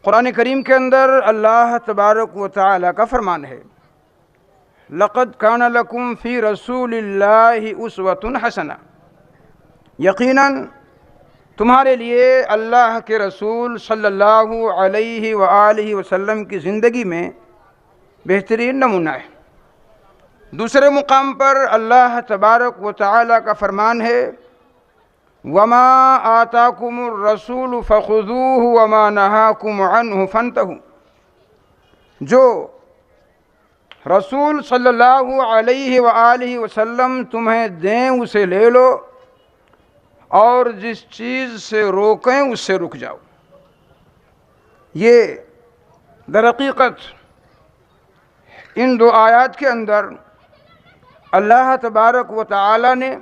قرآن کریم کے اندر اللہ تبارک و تعالی کا فرمان ہے، لقد کان لکم فی رسول اللہ اسوۃ حسنہ، یقیناً تمہارے لیے اللہ کے رسول صلی اللہ علیہ وآلہ وسلم کی زندگی میں بہترین نمونہ ہے۔ دوسرے مقام پر اللہ تبارک و تعالی کا فرمان ہے، وما آتاکم الرسول فخذوہ وما نہاکم عنہ فانتہوا، جو رسول صلی اللہ علیہ وآلہ وسلم تمہیں دیں اسے لے لو، اور جس چیز سے روکیں اس سے رک جاؤ۔ یہ درحقیقت ان دو آیات کے اندر اللہ تبارک و تعالی نے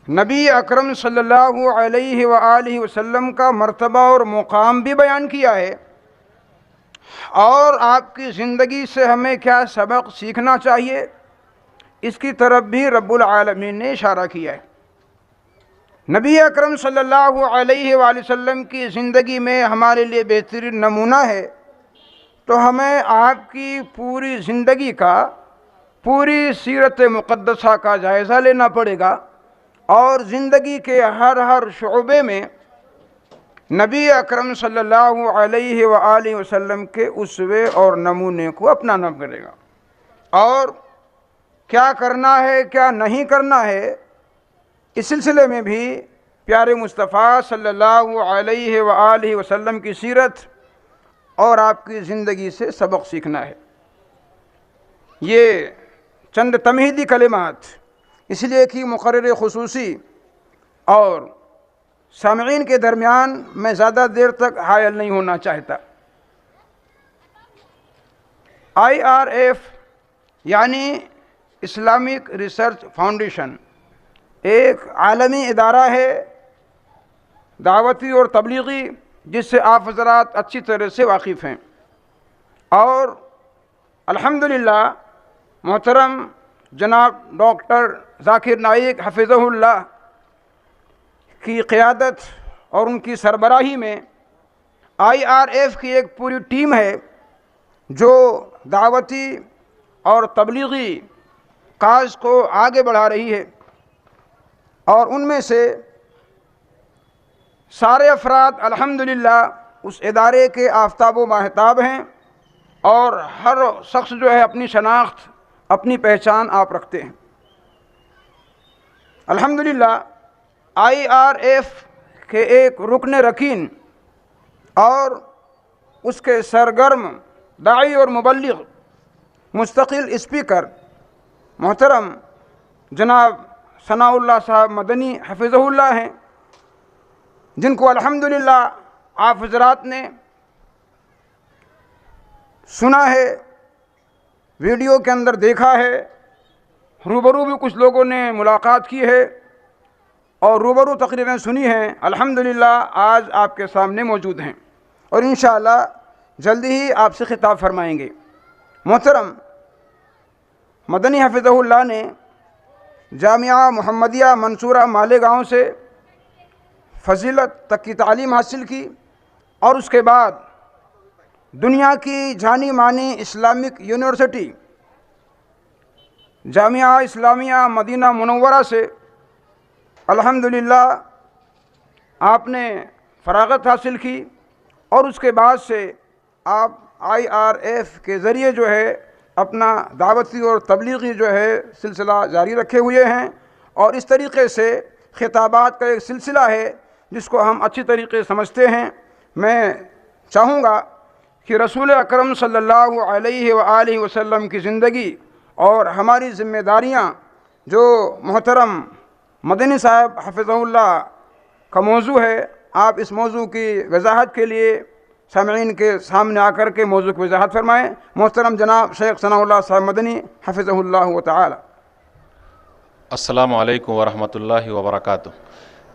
نبی اکرم صلی اللہ علیہ وآلہ وسلم کا مرتبہ اور مقام بھی بیان کیا ہے، اور آپ کی زندگی سے ہمیں کیا سبق سیکھنا چاہیے اس کی طرف بھی رب العالمین نے اشارہ کیا ہے۔ نبی اکرم صلی اللہ علیہ وآلہ وسلم کی زندگی میں ہمارے لیے بہترین نمونہ ہے، تو ہمیں آپ کی پوری زندگی کا، پوری سیرت مقدسہ کا جائزہ لینا پڑے گا، اور زندگی کے ہر شعبے میں نبی اکرم صلی اللہ علیہ وآلہ وسلم کے اسوے اور نمونے کو اپنانا پڑے گا، اور کیا کرنا ہے کیا نہیں کرنا ہے اس سلسلے میں بھی پیارے مصطفیٰ صلی اللہ علیہ وآلہ وسلم کی سیرت اور آپ کی زندگی سے سبق سیکھنا ہے۔ یہ چند تمہیدی کلمات اس لیے کہ مقرر خصوصی اور سامعین کے درمیان میں زیادہ دیر تک حائل نہیں ہونا چاہتا۔ IRF یعنی اسلامک ریسرچ فاؤنڈیشن ایک عالمی ادارہ ہے، دعوتی اور تبلیغی، جس سے آپ حضرات اچھی طرح سے واقف ہیں، اور الحمدللہ محترم جناب ڈاکٹر ذاکر نائک حفظہ اللہ کی قیادت اور ان کی سربراہی میں IRF کی ایک پوری ٹیم ہے جو دعوتی اور تبلیغی کاز کو آگے بڑھا رہی ہے، اور ان میں سے سارے افراد الحمدللہ اس ادارے کے آفتاب و ماہتاب ہیں، اور ہر شخص جو ہے اپنی شناخت، اپنی پہچان آپ رکھتے ہیں۔ الحمدللہ IRF کے ایک رکن رکین اور اس کے سرگرم داعی اور مبلغ، مستقل اسپیکر محترم جناب ثناء اللہ صاحب مدنی حفظہ اللہ ہیں، جن کو الحمدللہ آپ حضرات نے سنا ہے، ویڈیو کے اندر دیکھا ہے، روبرو بھی کچھ لوگوں نے ملاقات کی ہے اور روبرو تقریریں سنی ہیں۔ الحمدللہ آج آپ کے سامنے موجود ہیں اور انشاءاللہ جلدی ہی آپ سے خطاب فرمائیں گے۔ محترم مدنی حفظہ اللہ نے جامعہ محمدیہ منصورہ مالیگاؤں سے فضیلت تک کی تعلیم حاصل کی، اور اس کے بعد دنیا کی جانی مانی اسلامک یونیورسٹی جامعہ اسلامیہ مدینہ منورہ سے الحمدللہ آپ نے فراغت حاصل کی، اور اس کے بعد سے آپ IRF کے ذریعے جو ہے اپنا دعوتی اور تبلیغی جو ہے سلسلہ جاری رکھے ہوئے ہیں، اور اس طریقے سے خطابات کا ایک سلسلہ ہے جس کو ہم اچھی طریقے سے سمجھتے ہیں۔ میں چاہوں گا کہ رسول اکرم صلی اللہ علیہ وآلہ وسلم کی زندگی اور ہماری ذمہ داریاں جو محترم مدنی صاحب حفظہ اللہ کا موضوع ہے، آپ اس موضوع کی وضاحت کے لیے سامعین کے سامنے آ کر کے موضوع کی وضاحت فرمائیں۔ محترم جناب شیخ ثناء اللہ صاحب مدنی حفظہ اللہ تعالی۔ السلام علیکم ورحمۃ اللہ وبرکاتہ۔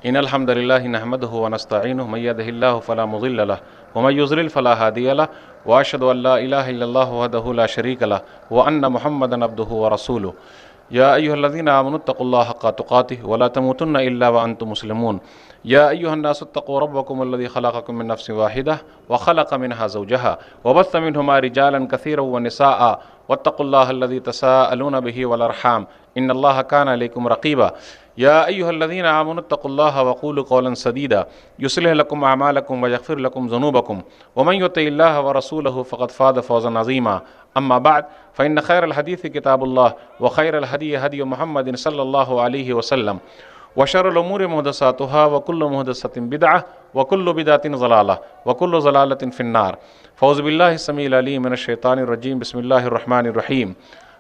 ان الحمد للہ نحمدہ ونستعینہ من یہدہ اللہ فلا مضل لہ ومن یضلل فلا ہادی لہ واشہد ان لا الہ الا اللہ وحدہ لا شریک لہ وان محمدا عبدہ ورسولہ۔ یا ایھا الذین آمنوا اتقوا اللہ حق تقاتہ ولا تموتن الا وانتم مسلمون یا ایھا الناس اتقوا ربکم الذی خلقکم من نفس واحدہ وخلق منها زوجها وبث منهما رجالا كثيرا ونساء واتقوا الله الذي تساءلون به والارحام ان الله كان عليكم رقيبا یا ایھا الذین آمنوا اتقوا اللہ وقولوا قولا سدیدا یصلح لکم اعمالکم ویغفر لکم ذنوبکم ومن یطع اللہ ورسولہ فقد فاز فوزا عظیما اما بعد فإن خیر الحدیث کتاب اللہ وخیر الہدی ہدی محمد صلی اللہ علیہ وسلم وشر الامور محدثاتها وکل محدثۃ بدعہ وکل بدعۃ ضلالہ وکل ضلالۃ فی النار فاعوذ باللہ السمیع العلیم من الشیطان الرجیم بسم اللہ الرحمن الرحیم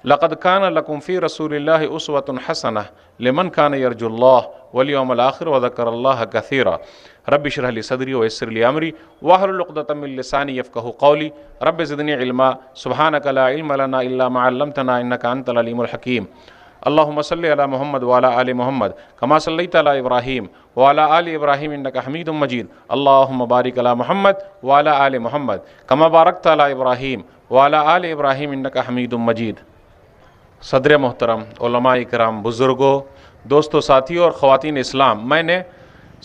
لقد كان لكم في رسول الله أسوة حسنة لمن كان يرجو الله واليوم الآخر وذكر الله كثيرا رب اشرح لي صدري ويسر لي أمري واحلل عقدة من لساني يفقهوا قولي رب زدني علما سبحانك لا علم لنا إلا ما علمتنا إنك أنت العليم الحكيم اللهم صل على محمد وعلى آل محمد كما صليت على إبراهيم وعلى آل إبراهيم إنك حميد مجيد اللهم بارك على محمد وعلى آل محمد كما باركت على إبراهيم وعلى آل إبراهيم إنك حميد مجيد صدر محترم، علماء کرام، بزرگوں، دوستوں، ساتھیوں اور خواتین اسلام، میں نے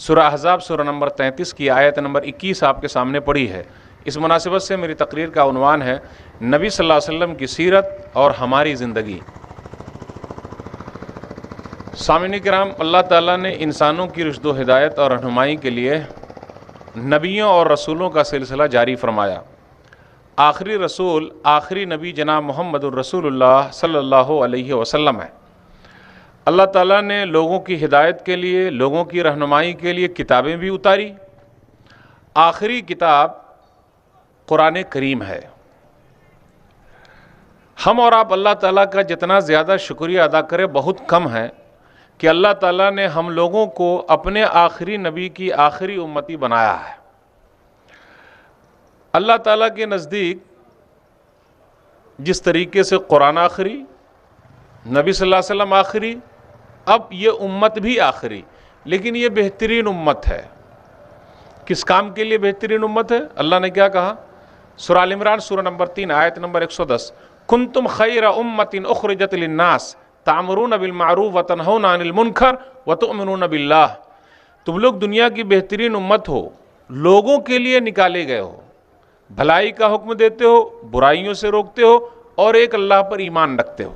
سورہ احزاب سورہ نمبر 33 کی آیت نمبر 21 آپ کے سامنے پڑھی ہے۔ اس مناسبت سے میری تقریر کا عنوان ہے نبی صلی اللہ علیہ وسلم کی سیرت اور ہماری زندگی۔ سامعین کرام، اللہ تعالیٰ نے انسانوں کی رشد و ہدایت اور رہنمائی کے لیے نبیوں اور رسولوں کا سلسلہ جاری فرمایا۔ آخری رسول، آخری نبی جناب محمد الرسول اللہ صلی اللہ علیہ وسلم ہے۔ اللہ تعالیٰ نے لوگوں کی ہدایت کے لیے، لوگوں کی رہنمائی کے لیے کتابیں بھی اتاری۔ آخری کتاب قرآن کریم ہے۔ ہم اور آپ اللہ تعالیٰ کا جتنا زیادہ شکریہ ادا کریں بہت کم ہے کہ اللہ تعالیٰ نے ہم لوگوں کو اپنے آخری نبی کی آخری امتی بنایا ہے۔ اللہ تعالیٰ کے نزدیک جس طریقے سے قرآن آخری، نبی صلی اللہ علیہ وسلم آخری، اب یہ امت بھی آخری، لیکن یہ بہترین امت ہے۔ کس کام کے لیے بہترین امت ہے؟ اللہ نے کیا کہا؟ سورہ آل عمران سورہ نمبر 3 آیت نمبر 110 کنتم خیر امت اخرجت للناس تأمرون بالمعروف وتنہون عن المنکر وتؤمنون باللہ۔ تم لوگ دنیا کی بہترین امت ہو، لوگوں کے لیے نکالے گئے ہو، بھلائی کا حکم دیتے ہو، برائیوں سے روکتے ہو، اور ایک اللہ پر ایمان رکھتے ہو۔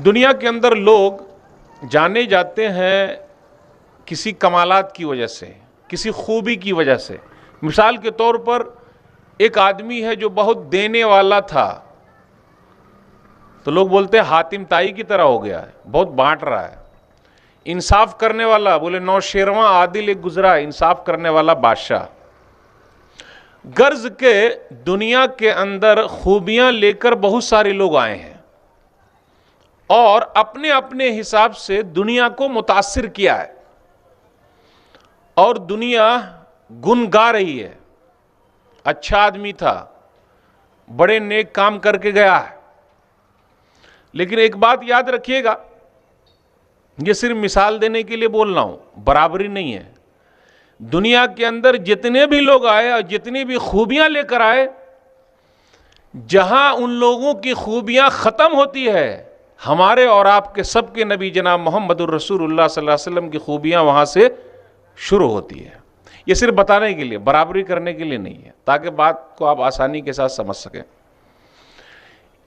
دنیا کے اندر لوگ جانے جاتے ہیں کسی کمالات کی وجہ سے، کسی خوبی کی وجہ سے۔ مثال کے طور پر ایک آدمی ہے جو بہت دینے والا تھا، تو لوگ بولتے ہیں حاتم تائی کی طرح ہو گیا ہے، بہت بانٹ رہا ہے۔ انصاف کرنے والا، بولے نوشیرواں عادل ایک گزرا، انصاف کرنے والا بادشاہ۔ غرض کے دنیا کے اندر خوبیاں لے کر بہت سارے لوگ آئے ہیں اور اپنے اپنے حساب سے دنیا کو متاثر کیا ہے، اور دنیا گن گا رہی ہے۔ اچھا آدمی تھا، بڑے نیک کام کر کے گیا ہے، لیکن ایک بات یاد رکھیے گا، یہ صرف مثال دینے کے لیے بول رہا ہوں، برابری نہیں ہے۔ دنیا کے اندر جتنے بھی لوگ آئے اور جتنی بھی خوبیاں لے کر آئے، جہاں ان لوگوں کی خوبیاں ختم ہوتی ہے، ہمارے اور آپ کے سب کے نبی جناب محمد الرسول اللہ صلی اللہ علیہ وسلم کی خوبیاں وہاں سے شروع ہوتی ہے۔ یہ صرف بتانے کے لیے، برابری کرنے کے لیے نہیں ہے، تاکہ بات کو آپ آسانی کے ساتھ سمجھ سکیں۔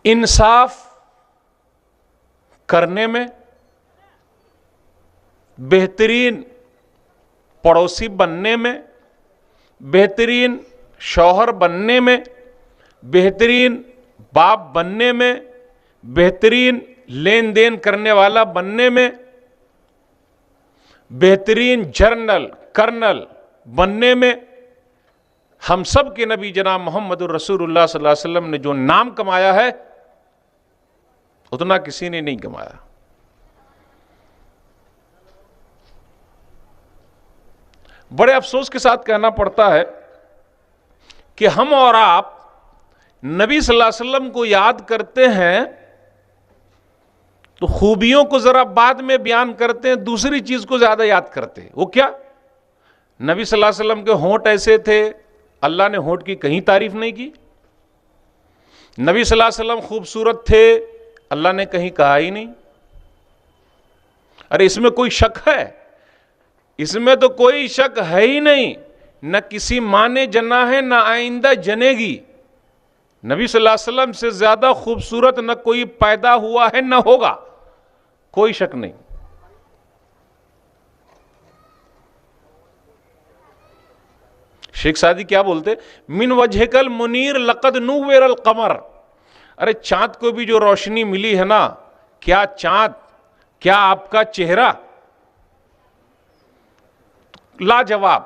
انصاف کرنے میں، بہترین پڑوسی بننے میں، بہترین شوہر بننے میں، بہترین باپ بننے میں، بہترین لین دین کرنے والا بننے میں، بہترین جنرل کرنل بننے میں، ہم سب کے نبی جناب محمد الرسول اللہ صلی اللہ علیہ وسلم نے جو نام کمایا ہے اتنا کسی نے نہیں کمایا۔ بڑے افسوس کے ساتھ کہنا پڑتا ہے کہ ہم اور آپ نبی صلی اللہ علیہ وسلم کو یاد کرتے ہیں تو خوبیوں کو ذرا بعد میں بیان کرتے ہیں، دوسری چیز کو زیادہ یاد کرتے ہیں۔ وہ کیا؟ نبی صلی اللہ علیہ وسلم کے ہونٹ ایسے تھے، اللہ نے ہونٹ کی کہیں تعریف نہیں کی۔ نبی صلی اللہ علیہ وسلم خوبصورت تھے، اللہ نے کہیں کہا ہی نہیں۔ ارے اس میں کوئی شک ہے؟ اس میں تو کوئی شک ہے ہی نہیں، نہ کسی ماں نے جنا ہے نہ آئندہ جنے گی۔ نبی صلی اللہ علیہ وسلم سے زیادہ خوبصورت نہ کوئی پیدا ہوا ہے نہ ہوگا، کوئی شک نہیں۔ شیخ سعدی کیا بولتے؟ من وجہک المنیر لقد نور القمر۔ ارے چاند کو بھی جو روشنی ملی ہے نا، کیا چاند، کیا آپ کا چہرہ؟ لاجواب،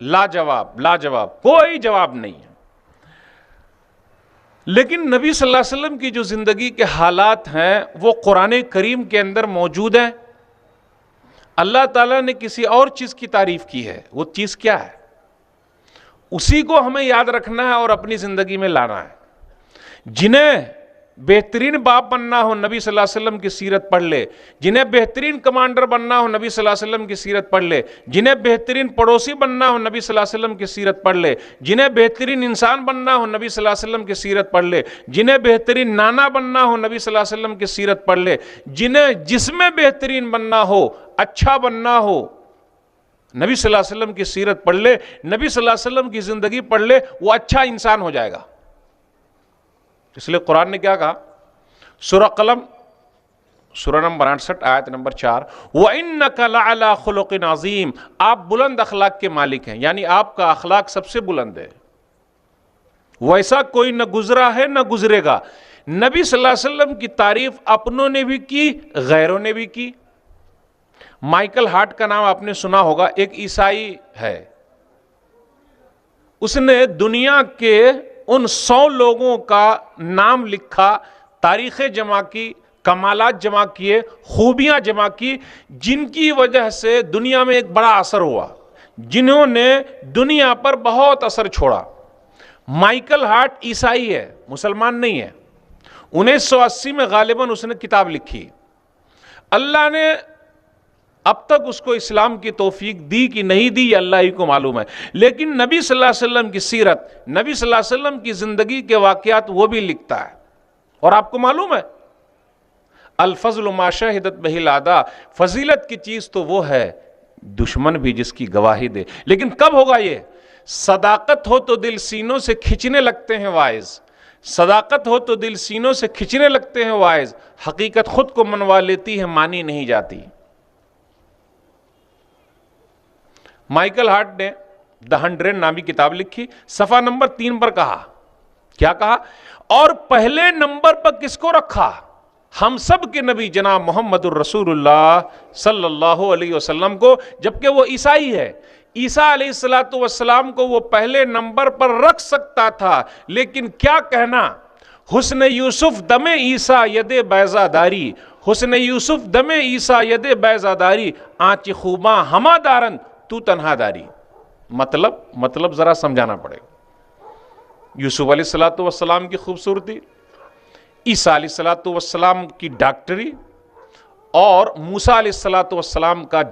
لاجواب، لاجواب، کوئی جواب نہیں ہے۔ لیکن نبی صلی اللہ علیہ وسلم کی جو زندگی کے حالات ہیں وہ قرآن کریم کے اندر موجود ہیں۔ اللہ تعالیٰ نے کسی اور چیز کی تعریف کی ہے، وہ چیز کیا ہے؟ اسی کو ہمیں یاد رکھنا ہے اور اپنی زندگی میں لانا ہے۔ جنہیں بہترین باپ بننا ہو نبی صلی اللہ علیہ وسلم کی سیرت پڑھ لے، جنہیں بہترین کمانڈر بننا ہو نبی صلی اللہ علیہ وسلم کی سیرت پڑھ لے، جنہیں بہترین پڑوسی بننا ہو نبی صلی اللہ علیہ وسلم کی سیرت پڑھ لے، جنہیں بہترین انسان بننا ہو نبی صلی اللہ علیہ وسلم کی سیرت پڑھ لے، جنہیں بہترین نانا بننا ہو نبی صلی اللہ علیہ وسلم کی سیرت پڑھ لے، جنہیں جس میں بہترین بننا ہو، اچھا بننا ہو، نبی صلی اللہ علیہ وسلم کی سیرت پڑھ لے، نبی صلی اللہ علیہ وسلم کی زندگی پڑھ لے، وہ اچھا انسان ہو جائے گا۔ اس لیے قرآن نے کیا کہا؟ سورہ قلم، سورہ نمبر 68 آیت نمبر 4، وَإِنَّكَ لَعَلَىٰ خُلُقٍ عَظِيمٍ، آپ بلند اخلاق کے مالک ہیں، یعنی آپ کا اخلاق سب سے بلند ہے، ویسا کوئی نہ گزرا ہے نہ گزرے گا۔ نبی صلی اللہ علیہ وسلم کی تعریف اپنوں نے بھی کی، غیروں نے بھی کی۔ مائیکل ہارٹ کا نام آپ نے سنا ہوگا، ایک عیسائی ہے، اس نے دنیا کے ان 100 لوگوں کا نام لکھا، تاریخیں جمع کی، کمالات جمع کیے، خوبیاں جمع کی، جن کی وجہ سے دنیا میں ایک بڑا اثر ہوا، جنہوں نے دنیا پر بہت اثر چھوڑا۔ مائیکل ہارٹ عیسائی ہے، مسلمان نہیں ہے۔ 1980 میں غالباً اس نے کتاب لکھی۔ اللہ نے اب تک اس کو اسلام کی توفیق دی کہ نہیں دی، یہ اللہ ہی کو معلوم ہے، لیکن نبی صلی اللہ علیہ وسلم کی سیرت، نبی صلی اللہ علیہ وسلم کی زندگی کے واقعات وہ بھی لکھتا ہے۔ اور آپ کو معلوم ہے، الفضل ما شہدت بہ الاعداء، فضیلت کی چیز تو وہ ہے دشمن بھی جس کی گواہی دے۔ لیکن کب ہوگا یہ؟ صداقت ہو تو دل سینوں سے کھچنے لگتے ہیں وائز، صداقت ہو تو دل سینوں سے کھچنے لگتے ہیں وائز، حقیقت خود کو منوا لیتی ہے، مانی نہیں جاتی۔ مائیکل ہارٹ نے دی 100 نامی کتاب لکھی، صفحہ نمبر 3 پر کہا، کیا کہا؟ اور پہلے نمبر پر کس کو رکھا؟ ہم سب کے نبی جناب محمد الرسول اللہ صلی اللہ علیہ وسلم کو، جبکہ وہ عیسائی ہے۔ عیسیٰ علیہ السلام کو وہ پہلے نمبر پر رکھ سکتا تھا، لیکن کیا کہنا، حسن یوسف دم عیسیٰ ید بیضا داری، حسن یوسف دم عیسیٰ ید بیضا داری، آنچ خوباں ہما دارن تو تنہا داری۔ مطلب ذرا سمجھانا پڑے گا۔ یوسف علیہ السلام کی خوبصورتی، عیسیٰ علیہ السلام کی ڈاکٹری، اور موسیٰ علیہ السلام کا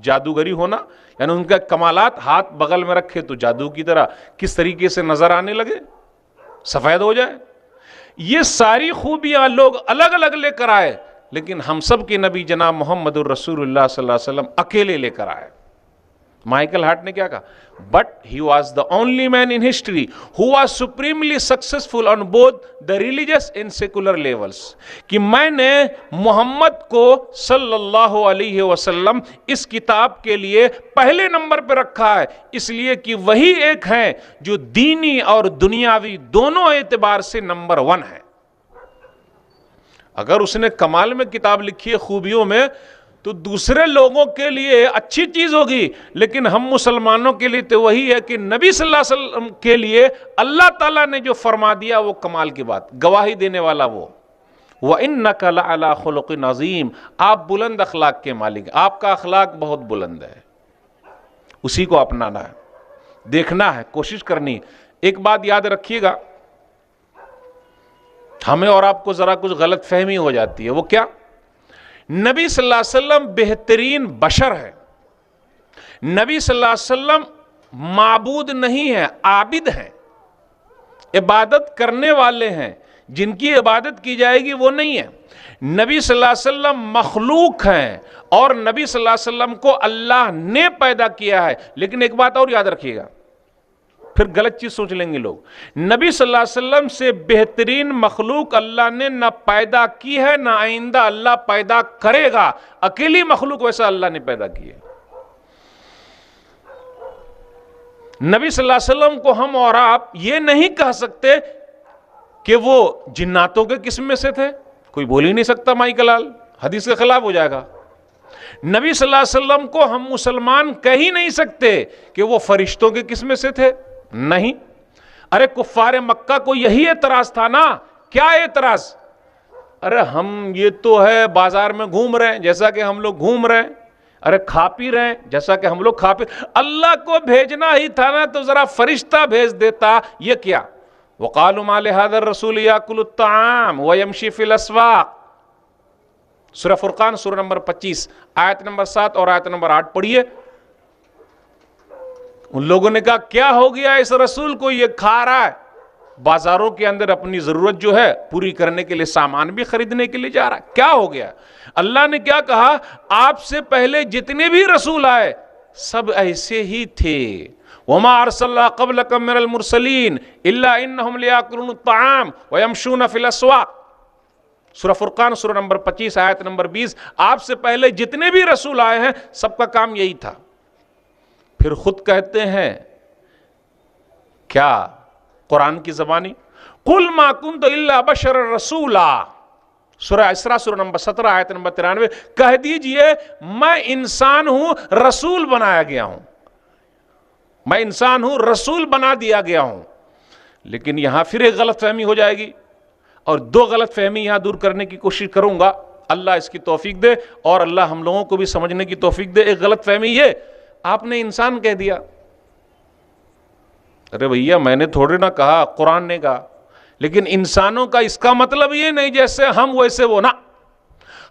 جادوگری ہونا، یعنی ان کا کمالات، ہاتھ بغل میں رکھے تو جادو کی طرح کس طریقے سے نظر آنے لگے، سفید ہو جائے۔ یہ ساری خوبیاں لوگ الگ الگ لے کر آئے، لیکن ہم سب کے نبی جناب محمد الرسول اللہ صلی اللہ علیہ وسلم اکیلے لے کر آئے۔ مائیکل ہارٹ نے کیا کہا؟ But he was the only man in history who was supremely successful on both the religious and secular levels, کہ میں نے محمد کو صلی اللہ علیہ وسلم اس کتاب کے لیے پہلے نمبر پہ رکھا ہے، اس لیے کہ وہی ایک ہیں جو دینی اور دنیاوی دونوں اعتبار سے نمبر 1 ہے۔ اگر اس نے کمال میں کتاب لکھی ہے، خوبیوں میں، تو دوسرے لوگوں کے لیے اچھی چیز ہوگی، لیکن ہم مسلمانوں کے لیے تو وہی ہے کہ نبی صلی اللہ علیہ وسلم کے لیے اللہ تعالیٰ نے جو فرما دیا وہ کمال کی بات، گواہی دینے والا وہ۔ وَإِنَّكَ لَعَلَىٰ خُلُقٍ عَظِيمٍ، آپ بلند اخلاق کے مالک، آپ کا اخلاق بہت بلند ہے، اسی کو اپنانا ہے، دیکھنا ہے، کوشش کرنی۔ ایک بات یاد رکھیے گا، ہمیں اور آپ کو ذرا کچھ غلط فہمی ہو جاتی ہے، وہ کیا؟ نبی صلی اللہ علیہ وسلم بہترین بشر ہے، نبی صلی اللہ علیہ وسلم معبود نہیں ہے، عابد ہیں۔ عبادت کرنے والے ہیں، جن کی عبادت کی جائے گی وہ نہیں ہے۔ نبی صلی اللہ علیہ وسلم مخلوق ہیں اور نبی صلی اللہ علیہ وسلم کو اللہ نے پیدا کیا ہے۔ لیکن ایک بات اور یاد رکھیے گا، پھر غلط چیز سوچ لیں گے لوگ، نبی صلی اللہ علیہ وسلم سے بہترین مخلوق اللہ نے نہ پیدا کی ہے نہ آئندہ اللہ پیدا کرے گا۔ اکیلی مخلوق ویسا اللہ نے پیدا کی ہے۔ نبی صلی اللہ علیہ وسلم کو ہم اور آپ یہ نہیں کہہ سکتے کہ وہ جناتوں کے قسم میں سے تھے، کوئی بول ہی نہیں سکتا مائی کلال، حدیث کے خلاف ہو جائے گا۔ نبی صلی اللہ علیہ وسلم کو ہم مسلمان کہہ ہی نہیں سکتے کہ وہ فرشتوں کے قسم میں سے تھے، نہیں۔ ارے کفار مکہ کو یہی اعتراض تھا نا، کیا اعتراض؟ ارے ہم یہ تو ہے بازار میں گھوم رہے ہیں جیسا کہ ہم لوگ گھوم رہے ہیں، ارے کھا پی رہے ہیں جیسا کہ ہم لوگ کھا پی، اللہ کو بھیجنا ہی تھا نا تو ذرا فرشتہ بھیج دیتا، یہ کیا؟ وَقَالُوا مَا لِهَذَا الرَّسُولِ يَأْكُلُ الطَّعَامَ وَيَمْشِي فِي الْأَسْوَاقِ، سورہ فرقان سورہ نمبر 25 آیت نمبر 7 اور آیت نمبر 8 پڑھیے۔ ان لوگوں نے کہا کیا ہو گیا اس رسول کو، یہ کھا رہا ہے، بازاروں کے اندر اپنی ضرورت جو ہے پوری کرنے کے لیے سامان بھی خریدنے کے لیے جا رہا ہے، کیا ہو گیا؟ اللہ نے کیا کہا؟ آپ سے پہلے جتنے بھی رسول آئے سب ایسے ہی تھے۔ وَمَا أَرْسَلْنَا قَبْلَكَ مِنَ الْمُرْسَلِينَ إِلَّا إِنَّهُمْ لِيَأْكُلُونَ الطَّعَامَ وَيَمْشُونَ فِي الْأَسْوَاقِ، سورہ فرقان سورہ نمبر 25 آیت نمبر 20۔ آپ سے پہلے جتنے بھی رسول آئے ہیں سب کا کام یہی تھا۔ پھر خود کہتے ہیں کیا قرآن کی زبانی، قُلْ مَا كُنْتُ إِلَّا بَشَرًا رَسُولًا، سورہ اسراء سورہ نمبر 17 آیت نمبر 93، کہہ دیجئے میں انسان ہوں، رسول بنایا گیا ہوں، میں انسان ہوں، رسول بنا دیا گیا ہوں۔ لیکن یہاں پھر ایک غلط فہمی ہو جائے گی، اور دو غلط فہمی یہاں دور کرنے کی کوشش کروں گا، اللہ اس کی توفیق دے اور اللہ ہم لوگوں کو بھی سمجھنے کی توفیق دے۔ ایک غلط فہمی یہ، آپ نے انسان کہہ دیا، ارے بھیا میں نے تھوڑے نہ کہا، قرآن نے کہا، لیکن انسانوں کا اس کا مطلب یہ نہیں جیسے ہم ویسے وہ، نہ،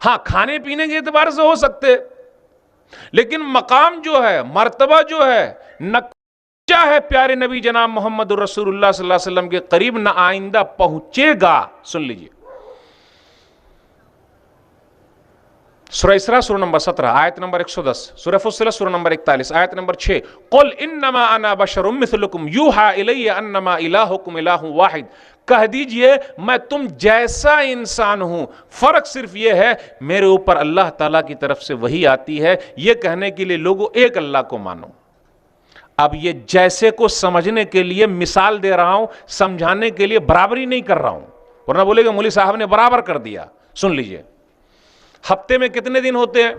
ہاں کھانے پینے کے اعتبار سے ہو سکتے، لیکن مقام جو ہے، مرتبہ جو ہے، نہ ہے پیارے نبی جناب محمد رسول اللہ صلی اللہ علیہ وسلم کے قریب، نہ آئندہ پہنچے گا۔ سن لیجئے سورہ اسراء سورہ نمبر 17 آیت نمبر 110، سورہ فصلت سورہ نمبر 41 آیت نمبر 6، قُلْ إِنَّمَا أَنَا بَشَرٌ مِثْلُكُمْ يُوحَىٰ إِلَيَّ أَنَّمَا إِلَٰهُكُمْ إِلَٰهٌ وَاحِدٌ، کہہ دیجئے میں تم جیسا انسان ہوں، فرق صرف یہ ہے میرے اوپر اللہ تعالیٰ کی طرف سے وحی آتی ہے، یہ کہنے کے لیے لوگوں ایک اللہ کو مانو۔ اب یہ جیسے کو سمجھنے کے لیے مثال دے رہا ہوں، سمجھانے کے لیے برابری نہیں کر رہا ہوں، ورنہ بولے گا مولوی صاحب نے برابر کر دیا۔ سن لیجئے، ہفتے میں کتنے دن ہوتے ہیں؟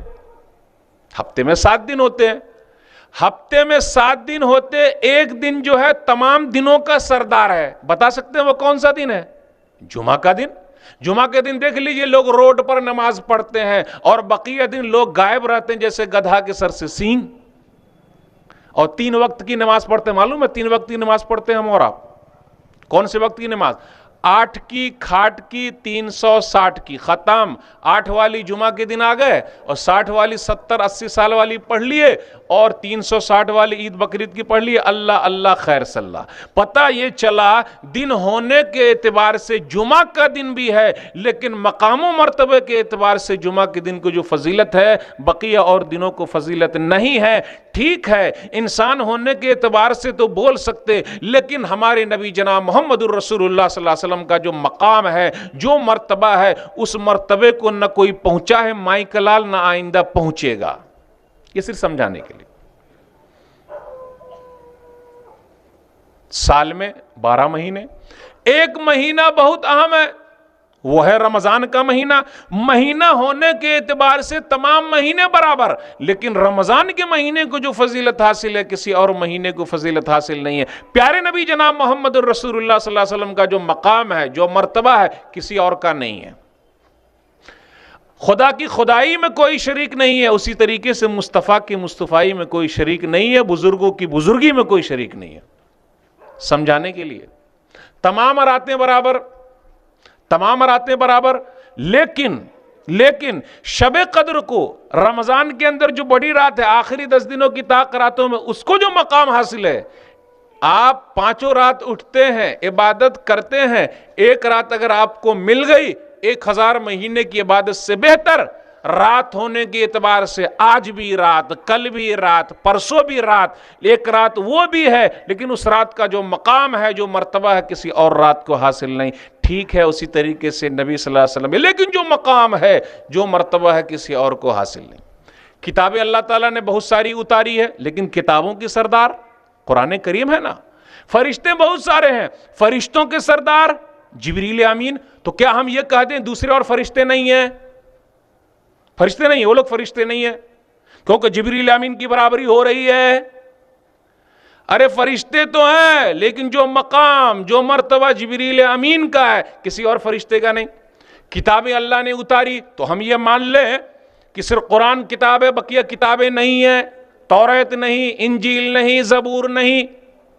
ہفتے میں 7 دن ہوتے ہیں۔ ہفتے میں 7 دن ہوتے، ایک دن جو ہے تمام دنوں کا سردار ہے، بتا سکتے ہیں وہ کون سا دن ہے؟ جمعہ کا دن۔ جمعہ کے دن دیکھ لیجئے لوگ روڈ پر نماز پڑھتے ہیں، اور بقیہ دن لوگ غائب رہتے ہیں جیسے گدھا کے سر سے سینگ، اور 3 وقت کی نماز پڑھتے ہیں۔ معلوم ہے 3 وقت کی نماز پڑھتے ہیں ہم اور آپ؟ کون سے وقت کی نماز؟ 8 کی، کھاٹ کی، 360 کی، ختم۔ 8 والی جمعہ کے دن آ گئے، اور 60 والی 70-80 سال والی پڑھ لیے، اور 360 والی عید بقرعید کی پڑھ لیے، اللہ اللہ خیر صلی اللہ۔ پتہ یہ چلا دن ہونے کے اعتبار سے جمعہ کا دن بھی ہے، لیکن مقام و مرتبے کے اعتبار سے جمعہ کے دن کو جو فضیلت ہے بقیہ اور دنوں کو فضیلت نہیں ہے۔ ٹھیک ہے انسان ہونے کے اعتبار سے تو بول سکتے، لیکن ہمارے نبی جناب محمد الرسول اللہ صلی اللہ علیہ وسلم کا جو مقام ہے، جو مرتبہ ہے، اس مرتبے کو نہ کوئی پہنچا ہے مائی کلال، نہ آئندہ پہنچے گا۔ یہ صرف سمجھانے کے لیے۔ سال میں 12 مہینے، ایک مہینہ بہت اہم ہے، وہ ہے رمضان کا مہینہ۔ مہینہ ہونے کے اعتبار سے تمام مہینے برابر، لیکن رمضان کے مہینے کو جو فضیلت حاصل ہے کسی اور مہینے کو فضیلت حاصل نہیں ہے۔ پیارے نبی جناب محمد الرسول اللہ صلی اللہ علیہ وسلم کا جو مقام ہے، جو مرتبہ ہے، کسی اور کا نہیں ہے۔ خدا کی خدائی میں کوئی شریک نہیں ہے، اسی طریقے سے مصطفیٰ کی مصطفائی میں کوئی شریک نہیں ہے، بزرگوں کی بزرگی میں کوئی شریک نہیں ہے۔ سمجھانے کے لیے تمام راتیں برابر، تمام راتیں برابر، لیکن شب قدر کو رمضان کے اندر جو بڑی رات ہے، آخری 10 دنوں کی طاق راتوں میں، اس کو جو مقام حاصل ہے، آپ 5 رات اٹھتے ہیں، عبادت کرتے ہیں، ایک رات اگر آپ کو مل گئی 1000 مہینے کی عبادت سے بہتر، رات ہونے کے اعتبار سے آج بھی رات، کل بھی رات، پرسوں بھی رات، ایک رات وہ بھی ہے، لیکن اس رات کا جو مقام ہے، جو مرتبہ ہے، کسی اور رات کو حاصل نہیں۔ ٹھیک ہے، اسی طریقے سے نبی صلی اللہ علیہ وسلم، لیکن جو مقام ہے، جو مرتبہ ہے، کسی اور کو حاصل نہیں۔ کتابیں اللہ تعالیٰ نے بہت ساری اتاری ہے، لیکن کتابوں کی سردار قرآن کریم ہے نا۔ فرشتے بہت سارے ہیں، فرشتوں کے سردار جبریل امین، تو کیا ہم یہ کہہ دیں دوسرے اور فرشتے نہیں ہیں؟ فرشتے نہیں ہیں، وہ لوگ فرشتے نہیں ہیں کیونکہ جبریل امین کی برابری ہو رہی ہے؟ ارے فرشتے تو ہیں، لیکن جو مقام، جو مرتبہ جبریل امین کا ہے، کسی اور فرشتے کا نہیں۔ کتابیں اللہ نے اتاری تو ہم یہ مان لیں کہ صرف قرآن کتاب ہے، بقیہ کتابیں نہیں ہیں، توریت نہیں، انجیل نہیں، زبور نہیں،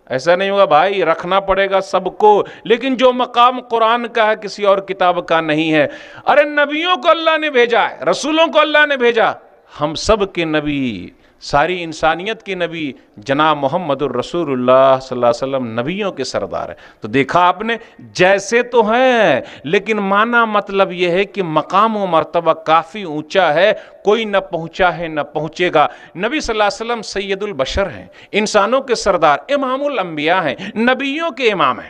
ایسا نہیں ہوگا بھائی، رکھنا پڑے گا سب کو، لیکن جو مقام قرآن کا ہے کسی اور کتاب کا نہیں ہے۔ ارے نبیوں کو اللہ نے بھیجا ہے، رسولوں کو اللہ نے بھیجا، ہم سب کے نبی، ساری انسانیت کے نبی جناب محمد الرسول اللہ صلی اللہ علیہ وسلم نبیوں کے سردار ہیں۔ تو دیکھا آپ نے، جیسے تو ہیں لیکن معنی مطلب یہ ہے کہ مقام و مرتبہ کافی اونچا ہے، کوئی نہ پہنچا ہے نہ پہنچے گا۔ نبی صلی اللہ علیہ وسلم سید البشر ہیں، انسانوں کے سردار، امام الانبیاء ہیں، نبیوں کے امام ہیں۔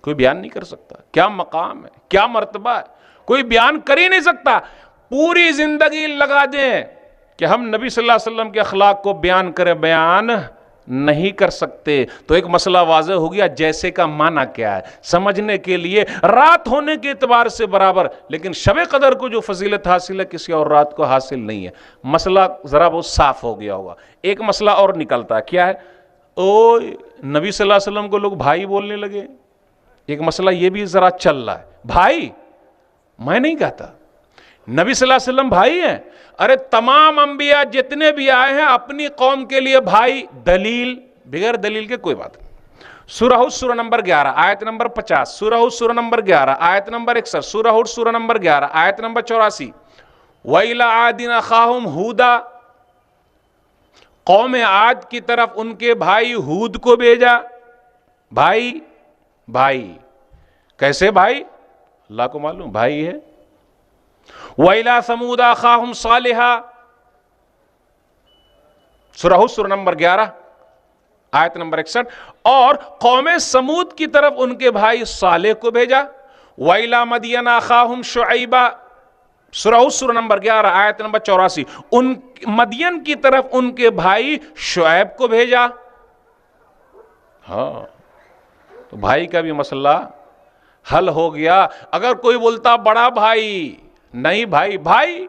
کوئی بیان نہیں کر سکتا کیا مقام ہے، کیا مرتبہ ہے، کوئی بیان کر ہی نہیں سکتا۔ پوری زندگی لگا دیں کہ ہم نبی صلی اللہ علیہ وسلم کے اخلاق کو بیان کریں، بیان نہیں کر سکتے۔ تو ایک مسئلہ واضح ہو گیا، جیسے کا معنی کیا ہے سمجھنے کے لیے، رات ہونے کے اعتبار سے برابر، لیکن شب قدر کو جو فضیلت حاصل ہے کسی اور رات کو حاصل نہیں ہے۔ مسئلہ ذرا بہت صاف ہو گیا ہوگا۔ ایک مسئلہ اور نکلتا ہے، کیا ہے؟ نبی صلی اللہ علیہ وسلم کو لوگ بھائی بولنے لگے۔ ایک مسئلہ یہ بھی ذرا چل رہا ہے، بھائی میں نہیں کہتا، نبی صلی اللہ علیہ وسلم بھائی ہیں۔ ارے تمام انبیاء جتنے بھی آئے ہیں اپنی قوم کے لیے بھائی، دلیل بغیر دلیل کے کوئی بات نہیں۔ سورہ ہود سورہ نمبر 11 آیت نمبر 50، سورہ ہود سورہ نمبر 11 آیت نمبر 61، سورہ ہود سورہ نمبر 11 آیت نمبر 84۔ وَإِلَىٰ عَادٍ أَخَاهُمْ هُودًا، قوم عاد کی طرف ان کے بھائی ہود کو بھیجا۔ بھائی بھائی کیسے بھائی؟ اللہ کو معلوم، بھائی ہے۔ وَإِلَىٰ ثَمُودَ أَخَاهُمْ صَالِحًا، سورہ ہود سورہ نمبر 11 آیت نمبر 61، اور قوم سمود کی طرف ان کے بھائی صالح کو بھیجا۔ وَإِلَىٰ مَدْيَنَ أَخَاهُمْ شُعَيْبًا، سورہ ہود سورہ نمبر 11 آیت نمبر 84، ان مدین کی طرف ان کے بھائی شعیب کو بھیجا۔ ہاں، تو بھائی کا بھی مسئلہ حل ہو گیا۔ اگر کوئی بولتا بڑا بھائی، نہیں بھائی، بھائی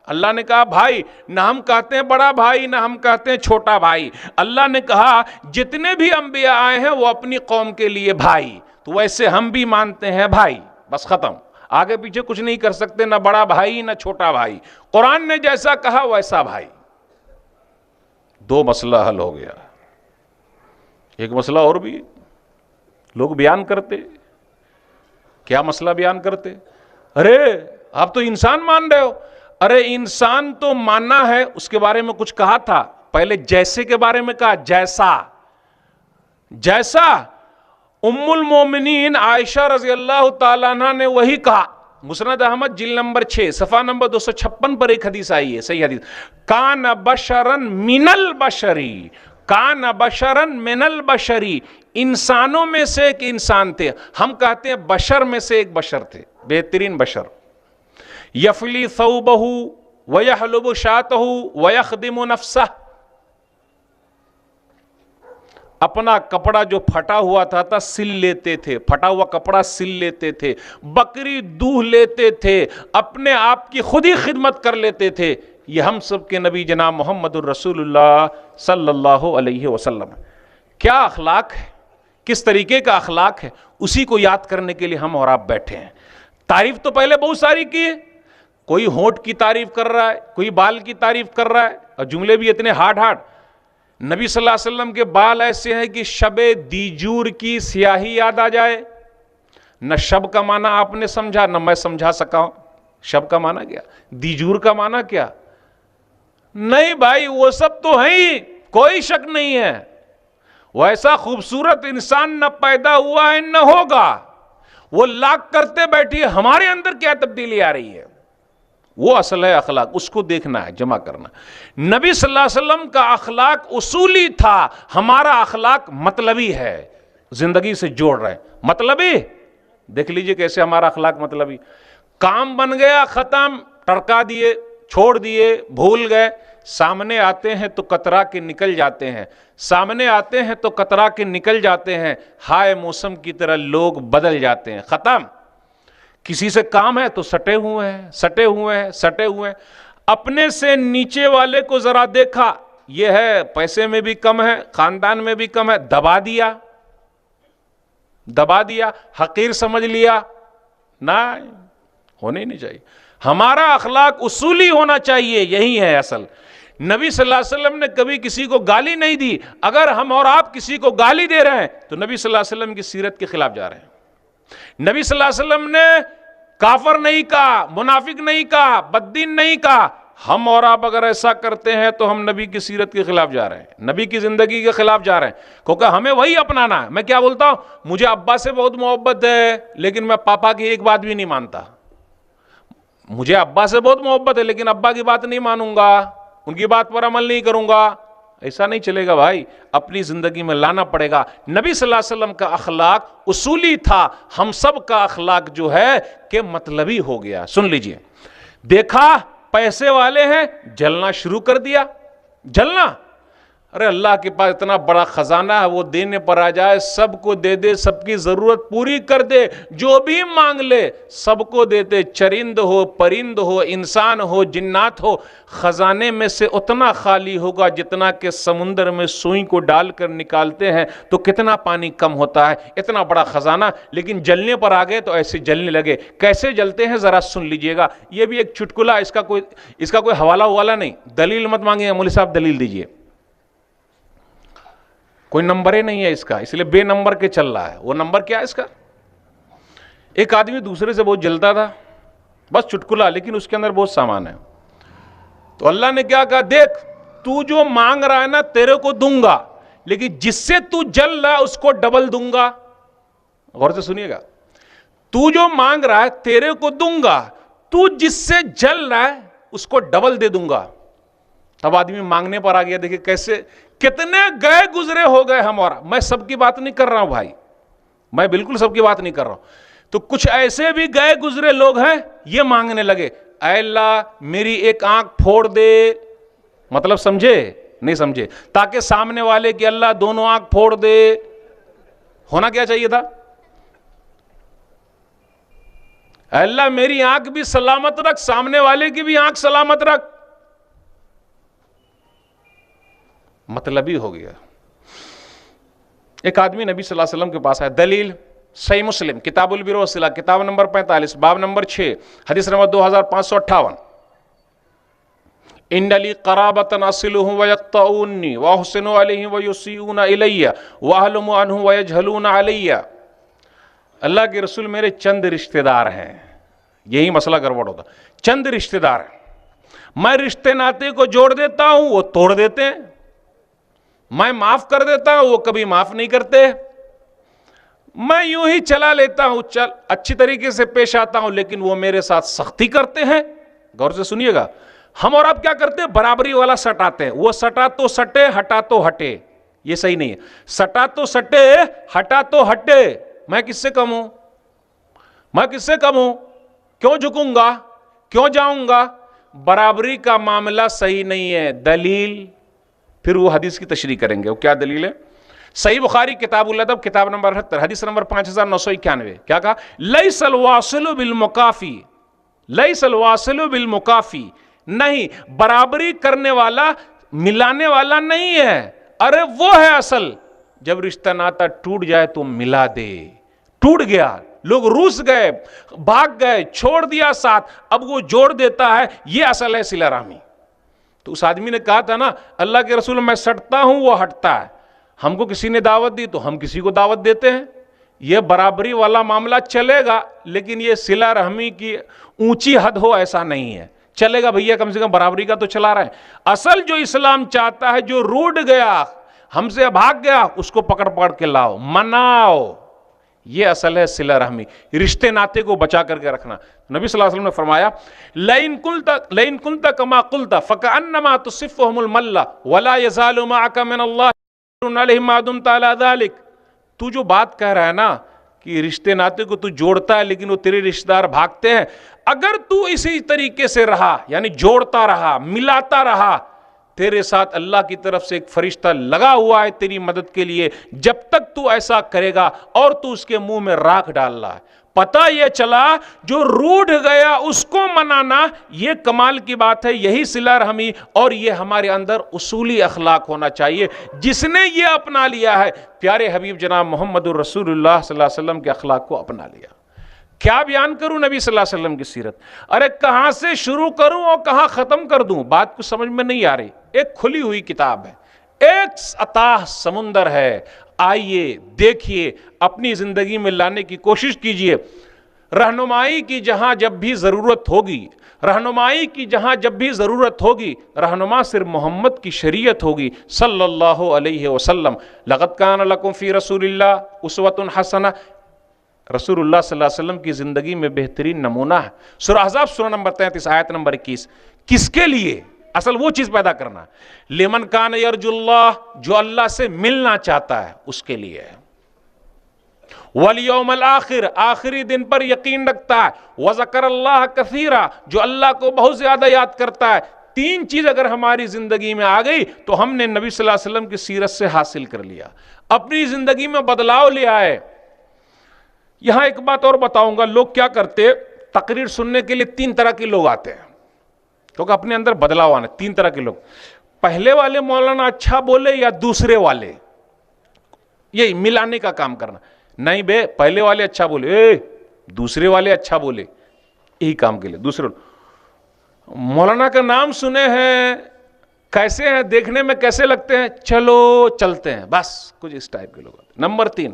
اللہ نے کہا بھائی، نہ ہم کہتے ہیں بڑا بھائی، نہ ہم کہتے ہیں چھوٹا بھائی۔ اللہ نے کہا جتنے بھی انبیاء آئے ہیں وہ اپنی قوم کے لیے بھائی، تو ویسے ہم بھی مانتے ہیں بھائی، بس ختم، آگے پیچھے کچھ نہیں کر سکتے، نہ بڑا بھائی نہ چھوٹا بھائی، قرآن نے جیسا کہا ویسا بھائی۔ دو مسئلہ حل ہو گیا۔ ایک مسئلہ اور بھی لوگ بیان کرتے، کیا مسئلہ بیان کرتے؟ ارے آپ تو انسان مان رہے ہو۔ ارے انسان تو ماننا ہے، اس کے بارے میں کچھ کہا تھا پہلے، جیسے کے بارے میں کہا، جیسا جیسا ام المومنین عائشہ رضی اللہ تعالیٰ عنہ نے وہی کہا۔ مسند احمد جلد نمبر 6 صفحہ نمبر 256 پر ایک حدیث آئی ہے، صحیح حدیث، کان بشرن من البشری، کان بشرن من البشری، انسانوں میں سے ایک انسان تھے۔ ہم کہتے ہیں بشر میں سے ایک بشر تھے، بہترین بشر۔ یفلی ثوبہ ویحلب شاتہ ویخدم نفسہ، اپنا کپڑا جو پھٹا ہوا تھا سل لیتے تھے، پھٹا ہوا کپڑا سل لیتے تھے، بکری دوہ لیتے تھے، اپنے آپ کی خود ہی خدمت کر لیتے تھے۔ یہ ہم سب کے نبی جناب محمد الرسول اللہ صلی اللہ علیہ وسلم۔ کیا اخلاق ہے، کس طریقے کا اخلاق ہے، اسی کو یاد کرنے کے لیے ہم اور آپ بیٹھے ہیں۔ تعریف تو پہلے بہت ساری کی ہے، کوئی ہونٹ کی تعریف کر رہا ہے، کوئی بال کی تعریف کر رہا ہے، اور جملے بھی اتنے ہارڈ ہارڈ۔ نبی صلی اللہ علیہ وسلم کے بال ایسے ہیں کہ شب دیجور کی سیاہی یاد آ جائے۔ نہ شب کا معنی آپ نے سمجھا، نہ میں سمجھا سکا ہوں۔ شب کا معنی کیا، دیجور کا معنی کیا؟ نہیں بھائی وہ سب تو ہیں ہی، کوئی شک نہیں ہے، ویسا خوبصورت انسان نہ پیدا ہوا ہے نہ ہوگا. وہ لاکھ کرتے بیٹھی، ہمارے اندر کیا تبدیلی آ رہی ہے. وہ اصل ہے اخلاق، اس کو دیکھنا ہے، جمع کرنا. نبی صلی اللہ علیہ وسلم کا اخلاق اصولی تھا، ہمارا اخلاق مطلبی ہے، زندگی سے جوڑ رہے ہیں. مطلبی دیکھ لیجئے کیسے ہمارا اخلاق مطلبی. کام بن گیا ختم، ٹرکا دیے، چھوڑ دیے، بھول گئے. سامنے آتے ہیں تو کترا کے نکل جاتے ہیں، سامنے آتے ہیں تو کترا کے نکل جاتے ہیں. ہائے موسم کی طرح لوگ بدل جاتے ہیں. ختم. کسی سے کام ہے تو سٹے ہوئے ہیں، سٹے ہوئے ہیں، سٹے ہوئے ہیں. اپنے سے نیچے والے کو ذرا دیکھا، یہ ہے پیسے میں بھی کم ہے، خاندان میں بھی کم ہے، دبا دیا، دبا دیا، حقیر سمجھ لیا. نہ ہونے ہی نہیں چاہیے. ہمارا اخلاق اصولی ہونا چاہیے، یہی ہے اصل. نبی صلی اللہ علیہ وسلم نے کبھی کسی کو گالی نہیں دی. اگر ہم اور آپ کسی کو گالی دے رہے ہیں تو نبی صلی اللہ علیہ وسلم کی سیرت کے خلاف جا رہے ہیں. نبی صلی اللہ علیہ وسلم نے کافر نہیں کہا، منافق نہیں کہا، بددین نہیں کہا. ہم اور آپ اگر ایسا کرتے ہیں تو ہم نبی کی سیرت کے خلاف جا رہے ہیں، نبی کی زندگی کے خلاف جا رہے ہیں، کیونکہ ہمیں وہی اپنانا ہے. میں کیا بولتا ہوں، مجھے ابا سے بہت محبت ہے لیکن میں پاپا کی ایک بات بھی نہیں مانتا. مجھے ابا سے بہت محبت ہے لیکن ابا کی بات نہیں مانوں گا، ان کی بات پر عمل نہیں کروں گا. ایسا نہیں چلے گا بھائی، اپنی زندگی میں لانا پڑے گا. نبی صلی اللہ علیہ وسلم کا اخلاق اصولی تھا، ہم سب کا اخلاق جو ہے کہ مطلبی ہو گیا. سن لیجئے، دیکھا پیسے والے ہیں، جلنا شروع کر دیا. جلنا، ارے اللہ کے پاس اتنا بڑا خزانہ ہے، وہ دینے پر آ جائے، سب کو دے دے، سب کی ضرورت پوری کر دے، جو بھی مانگ لے سب کو دیتے. چرند ہو، پرند ہو، انسان ہو، جنات ہو، خزانے میں سے اتنا خالی ہوگا جتنا کہ سمندر میں سوئی کو ڈال کر نکالتے ہیں تو کتنا پانی کم ہوتا ہے. اتنا بڑا خزانہ، لیکن جلنے پر آ گئے تو ایسے جلنے لگے. کیسے جلتے ہیں ذرا سن لیجئے گا. یہ بھی ایک چٹکلا، اس کا کوئی حوالہ نہیں. دلیل مت مانگے، مولوی صاحب دلیل دیجئے. کوئی نمبر ہی نہیں ہے اس کا، اس لیے بے نمبر کے چل رہا ہے. وہ نمبر کیا ہے اس کا؟ ایک آدمی دوسرے سے بہت جلتا تھا، بس چٹکلا، لیکن اس کے اندر بہت سامان ہے. تو اللہ نے کیا کہا، دیکھ تو جو مانگ رہا ہے نا تیرے کو دوں گا، لیکن جس سے تو جل رہا ہے اس کو ڈبل دوں گا. غور سے سنیے گا، تو جو مانگ رہا ہے تیرے کو دوں گا، تو جس سے جل رہا ہے اس کو ڈبل دے دوں گا. اب آدمی مانگنے پر آ گیا. دیکھیں کیسے کتنے گئے گزرے ہو گئے ہم. اور میں سب کی بات نہیں کر رہا ہوں بھائی، میں بالکل سب کی بات نہیں کر رہا ہوں. تو کچھ ایسے بھی گئے گزرے لوگ ہیں، یہ مانگنے لگے، اے اللہ میری ایک آنکھ پھوڑ دے. مطلب سمجھے؟ نہیں سمجھے. تاکہ سامنے والے کی اللہ دونوں آنکھ پھوڑ دے. ہونا کیا چاہیے تھا، اے اللہ میری آنکھ بھی سلامت رکھ، سامنے والے کی بھی آنکھ سلامت رکھ. مطلبی ہو گیا. ایک آدمی نبی صلی اللہ علیہ وسلم کے پاس آیا. دلیل صحیح مسلم کتاب البر والصلہ کتاب نمبر 45 باب نمبر 6 حدیث نمبر 2558. ان لی قرابۃ اصلهم ويقطعوني واحسن عليهم ويسيئون الي واحلم عنهم ويجهلون علي. اللہ کے رسول میرے چند رشتہ دار ہیں. یہی مسئلہ گڑبڑ ہوتا. چند رشتہ دار ہیں، میں رشتے ناطے کو جوڑ دیتا ہوں، وہ توڑ دیتے ہیں. میں معاف کر دیتا ہوں، وہ کبھی معاف نہیں کرتے. میں یوں ہی چلا لیتا ہوں، اچھی طریقے سے پیش آتا ہوں، لیکن وہ میرے ساتھ سختی کرتے ہیں. غور سے سنیے گا. ہم اور آپ کیا کرتے ہیں، برابری والا سٹاتے ہیں. وہ سٹا تو سٹے، ہٹا تو ہٹے. یہ صحیح نہیں ہے. سٹا تو سٹے، ہٹا تو ہٹے. میں کس سے کم ہوں؟ میں کس سے کم ہوں؟ کیوں جھکوں گا؟ کیوں جاؤں گا؟ برابری کا معاملہ صحیح نہیں ہے. دلیل پھر وہ حدیث کی تشریح کریں گے. وہ کیا دلیل ہے؟ صحیح بخاری کتاب الادب کتاب نمبر 78 حدیث نمبر 5991. کیا کہا؟ لیس الواصل بالمکافی، لیس الواصل بالمکافی. نہیں، برابری کرنے والا ملانے والا نہیں ہے. ارے وہ ہے اصل. جب رشتہ ناتا ٹوٹ جائے تو ملا دے. ٹوٹ گیا، لوگ روس گئے، بھاگ گئے، چھوڑ دیا ساتھ، اب وہ جوڑ دیتا ہے. یہ اصل ہے صلہ رحمی. تو اس آدمی نے کہا تھا نا، اللہ کے رسول میں سٹتا ہوں وہ ہٹتا ہے. ہم کو کسی نے دعوت دی تو ہم کسی کو دعوت دیتے ہیں. یہ برابری والا معاملہ چلے گا، لیکن یہ صلہ رحمی کی اونچی حد ہو ایسا نہیں ہے. چلے گا بھیا، کم سے کم برابری کا تو چلا رہے ہیں. اصل جو اسلام چاہتا ہے، جو روٹ گیا ہم سے بھاگ گیا اس کو پکڑ پکڑ کے لاؤ, مناؤ. یہ اصل ہے صلہ رحمی, رشتے ناطے کو بچا کر کے رکھنا. نبی صلی اللہ علیہ وسلم نے فرمایا لئن كنت كما قلت فكأنما تصفهم الملہ ولا يزال معك من الله علیہم ما دمت على ذلك. تو جو بات کہہ رہا ہے نا کہ رشتے ناطے کو تو جوڑتا ہے لیکن وہ تیرے رشتہ دار بھاگتے ہیں, اگر تو اسی طریقے سے رہا یعنی جوڑتا رہا ملاتا رہا, تیرے ساتھ اللہ کی طرف سے ایک فرشتہ لگا ہوا ہے تیری مدد کے لیے. جب تک تو ایسا کرے گا اور تو اس کے منہ میں راکھ ڈال رہا ہے. پتہ یہ چلا جو روٹھ گیا اس کو منانا یہ کمال کی بات ہے, یہی صلہ رحمی, اور یہ ہمارے اندر اصولی اخلاق ہونا چاہیے. جس نے یہ اپنا لیا ہے, پیارے حبیب جناب محمد الرسول اللہ صلی اللہ علیہ وسلم کے اخلاق کو اپنا لیا. کیا بیان کروں نبی صلی اللہ علیہ وسلم کی سیرت, ارے کہاں سے شروع کروں اور کہاں ختم کر دوں, بات کو سمجھ میں نہیں آ رہی. ایک کھلی ہوئی کتاب ہے, ایک اتاہ سمندر ہے, آئیے دیکھیے, اپنی زندگی میں لانے کی کوشش کیجئے. رہنمائی کی جہاں جب بھی ضرورت ہوگی, رہنمائی کی جہاں جب بھی ضرورت ہوگی, رہنما صرف محمد کی شریعت ہوگی صلی اللہ علیہ وسلم. لقد کان لکم فی رسول اللہ اسوۃ حسنہ, رسول اللہ صلی اللہ علیہ وسلم کی زندگی میں بہترین نمونہ ہے. سورہ احزاب سورہ نمبر 33 آیت نمبر 21. کس کے لیے؟ اصل وہ چیز پیدا کرنا, لمن کان یرجو اللہ, جو اللہ سے ملنا چاہتا ہے اس کے لیے ہے. والیوم الآخر, آخری دن پر یقین رکھتا ہے. وذکر اللہ کثیرا, جو اللہ کو بہت زیادہ یاد کرتا ہے. تین چیز اگر ہماری زندگی میں آ گئی تو ہم نے نبی صلی اللہ علیہ وسلم کی سیرت سے حاصل کر لیا, اپنی زندگی میں بدلاؤ لے آئے. یہاں ایک بات اور بتاؤں گا, لوگ کیا کرتے, تقریر سننے کے لیے تین طرح کے لوگ آتے ہیں, کیونکہ اپنے اندر بدلاؤ آنا. تین طرح کے لوگ, پہلے والے مولانا اچھا بولے یا دوسرے والے, یہی ملانے کا کام کرنا. نہیں بے, پہلے والے اچھا بولے, دوسرے والے اچھا بولے, یہی کام کے لیے. دوسرے مولانا کا نام سنے ہیں, کیسے ہیں, دیکھنے میں کیسے لگتے ہیں, چلو چلتے ہیں, بس کچھ اس ٹائپ کے لوگ آتے. نمبر 3,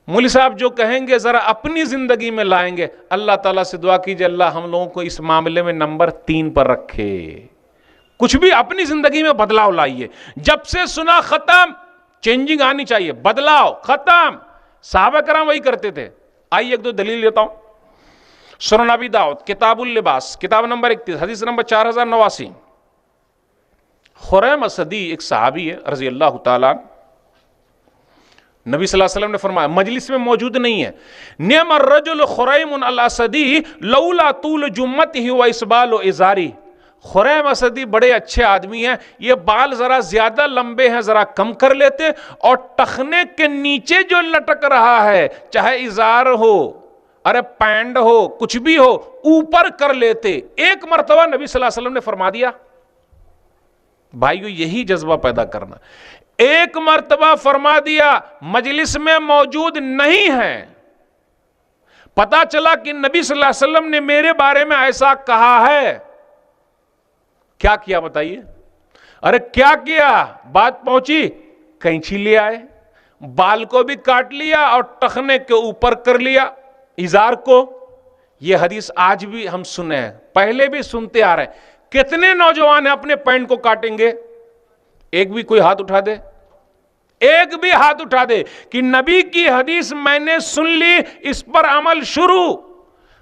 مولوی صاحب جو کہیں گے ذرا اپنی زندگی میں لائیں گے. اللہ تعالیٰ سے دعا کیجئے اللہ ہم لوگوں کو اس معاملے میں نمبر 3 پر رکھے. کچھ بھی اپنی زندگی میں بدلاؤ لائیے. جب سے سنا ختم, چینجنگ آنی چاہیے, بدلاؤ ختم. صحابہ کرام وہی کرتے تھے. آئیے ایک دو دلیل لیتا ہوں. سنن ابی داؤد کتاب اللباس کتاب نمبر 31 حدیث نمبر 4089. خریم اسدی ایک صحابی ہے رضی اللہ تعالیٰ, نبی صلی اللہ علیہ وسلم نے فرمایا, مجلس میں موجود نہیں ہے, نعم الرجل خریم الاسدی لولا طول جمته واسبال ازاری. خریم اسدی بڑے اچھے آدمی ہیں, یہ بال ذرا زیادہ لمبے ہیں ذرا کم کر لیتے, اور ٹخنے کے نیچے جو لٹک رہا ہے چاہے ازار ہو ارے پینڈ ہو کچھ بھی ہو اوپر کر لیتے. ایک مرتبہ نبی صلی اللہ علیہ وسلم نے فرما دیا. بھائیو یہی جذبہ پیدا کرنا. ایک مرتبہ فرما دیا, مجلس میں موجود نہیں ہے, پتا چلا کہ نبی صلی اللہ علیہ وسلم نے میرے بارے میں ایسا کہا ہے, کیا کیا بتائیے؟ ارے کیا کیا, بات پہنچی, کینچی لے آئے, بال کو بھی کاٹ لیا اور ٹخنے کے اوپر کر لیا ازار کو. یہ حدیث آج بھی ہم سنے ہیں, پہلے بھی سنتے آ رہے ہیں. کتنے نوجوان ہیں اپنے پینٹ کو کاٹیں گے؟ ایک بھی کوئی ہاتھ اٹھا دے, ایک بھی ہاتھ اٹھا دے کہ نبی کی حدیث میں نے سن لی, اس پر عمل شروع.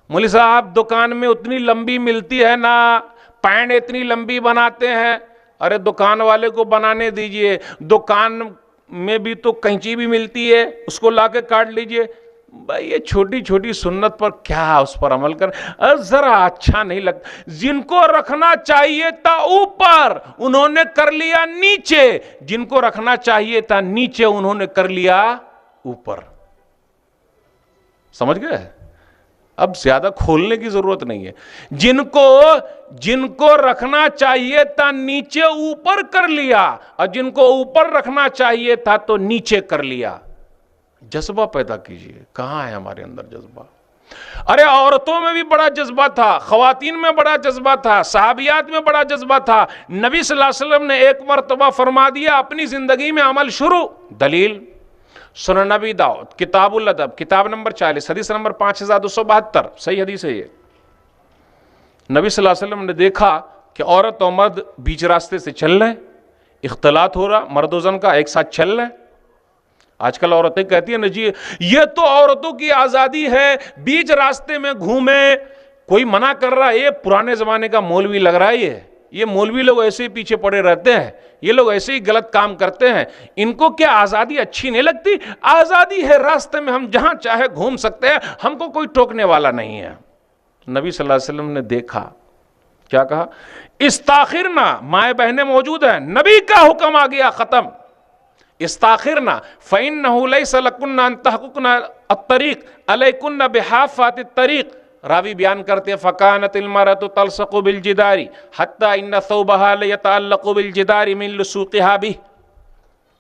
مولوی صاحب دکان میں اتنی لمبی ملتی ہے نا, پینٹ اتنی لمبی بناتے ہیں. ارے دکان والے کو بنانے دیجئے, دکان میں بھی تو کینچی بھی ملتی ہے, اس کو لا کے کاٹ لیجئے. بھائی یہ چھوٹی چھوٹی سنت پر کیا اس پر عمل کر, ذرا اچھا نہیں لگتا. جن کو رکھنا چاہیے تھا اوپر انہوں نے کر لیا نیچے, جن کو رکھنا چاہیے تھا نیچے انہوں نے کر لیا اوپر. سمجھ گئے؟ اب زیادہ کھولنے کی ضرورت نہیں ہے. جن کو رکھنا چاہیے تھا نیچے اوپر کر لیا, اور جن کو اوپر رکھنا چاہیے تھا تو نیچے کر لیا. جذبہ پیدا کیجئے. کہاں ہے ہمارے اندر جذبہ؟ ارے عورتوں میں بھی بڑا جذبہ تھا, خواتین میں بڑا جذبہ تھا, صحابیات میں بڑا جذبہ تھا. نبی صلی اللہ علیہ وسلم نے ایک مرتبہ فرما دیا, اپنی زندگی میں عمل شروع. دلیل سنن ابی داؤد کتاب الادب کتاب نمبر 40 حدیث نمبر 5272, صحیح حدیث ہے یہ. نبی صلی اللہ علیہ وسلم نے دیکھا کہ عورت اور مرد بیچ راستے سے چل رہے, اختلاط ہو رہا مرد و زن کا، ایک ساتھ چل رہے ہیں. آج کل عورتیں کہتی ہیں نا جی یہ تو عورتوں کی آزادی ہے، بیچ راستے میں گھومیں، کوئی منع کر رہا ہے. یہ پرانے زمانے کا مولوی لگ رہا ہے. یہ مولوی لوگ ایسے ہی پیچھے پڑے رہتے ہیں، یہ لوگ ایسے ہی غلط کام کرتے ہیں. ان کو کیا آزادی اچھی نہیں لگتی؟ آزادی ہے، راستے میں ہم جہاں چاہے گھوم سکتے ہیں، ہم کو کوئی ٹوکنے والا نہیں ہے. نبی صلی اللہ علیہ وسلم نے دیکھا، کیا کہا؟ استاخرنا، مائیں بہنیں موجود ہیں، نبی کا حکم آ گیا، ختم. استاخرنا فإنه ليس لكن أن تحققن الطريق عليكن بحافات الطريق. راوی بیان کرتے فکانت المرأة تلصق بالجدار حتى ان ثوبها ليتعلق بالجدار من لصوقها به.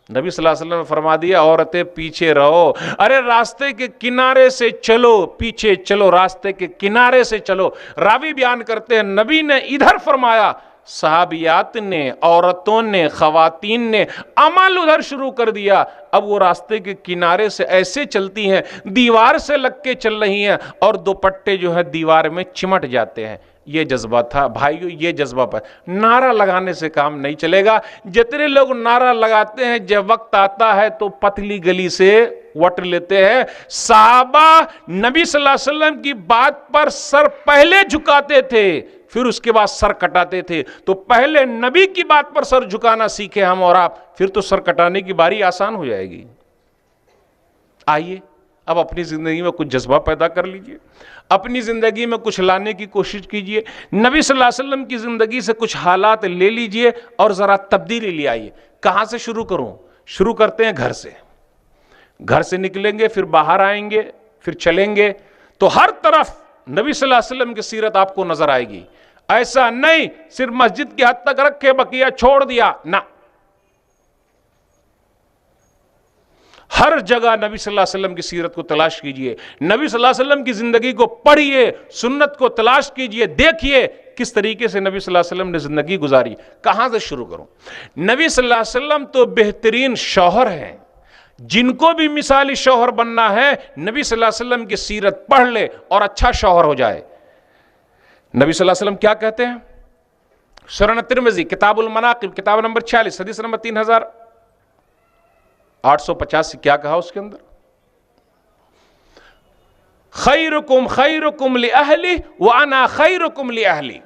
نبی صلی اللہ علیہ وسلم نے فرما دیا عورتیں پیچھے رہو، ارے راستے کے کنارے سے چلو، پیچھے چلو، راستے کے کنارے سے چلو. راوی بیان کرتے ہیں نبی نے ادھر فرمایا، صحابیات نے، عورتوں نے، خواتین نے عمل ادھر شروع کر دیا. اب وہ راستے کے کنارے سے ایسے چلتی ہیں دیوار سے لگ کے چل رہی ہیں، اور دوپٹے جو ہے دیوار میں چمٹ جاتے ہیں. یہ جذبہ تھا بھائیو، یہ جذبہ پر نعرہ لگانے سے کام نہیں چلے گا. جتنے لوگ نعرہ لگاتے ہیں جب وقت آتا ہے تو پتلی گلی سے وٹ لیتے ہیں. صحابہ نبی صلی اللہ علیہ وسلم کی بات پر سر پہلے جھکاتے تھے، پھر اس کے بعد سر کٹاتے تھے. تو پہلے نبی کی بات پر سر جھکانا سیکھے ہم اور آپ، پھر تو سر کٹانے کی باری آسان ہو جائے گی. آئیے اب اپنی زندگی میں کچھ جذبہ پیدا کر لیجئے، اپنی زندگی میں کچھ لانے کی کوشش کیجئے. نبی صلی اللہ علیہ وسلم کی زندگی سے کچھ حالات لے لیجئے اور ذرا تبدیلی لے آئیے. کہاں سے شروع کروں؟ شروع کرتے ہیں گھر سے. گھر سے نکلیں گے، پھر باہر آئیں گے، پھر چلیں گے، تو ہر طرف نبی صلی اللہ علیہ وسلم کی سیرت آپ کو نظر آئے گی. ایسا نہیں صرف مسجد کی حد تک رکھے بقیہ چھوڑ دیا، نہ. ہر جگہ نبی صلی اللہ علیہ وسلم کی سیرت کو تلاش کیجئے، نبی صلی اللہ علیہ وسلم کی زندگی کو پڑھیے، سنت کو تلاش کیجئے، دیکھیے کس طریقے سے نبی صلی اللہ علیہ وسلم نے زندگی گزاری. کہاں سے شروع کروں؟ نبی صلی اللہ علیہ وسلم تو بہترین شوہر ہیں. جن کو بھی مثالی شوہر بننا ہے نبی صلی اللہ علیہ وسلم کی سیرت پڑھ لے اور اچھا شوہر ہو جائے. نبی صلی اللہ علیہ وسلم کیا کہتے ہیں؟ سنن ترمذی کتاب المناقب کتاب نمبر 46 حدیث نمبر 3885 کیا کہا اس کے اندر؟ خیرکم خیرکم لأہلی وانا خیرکم لأہلی.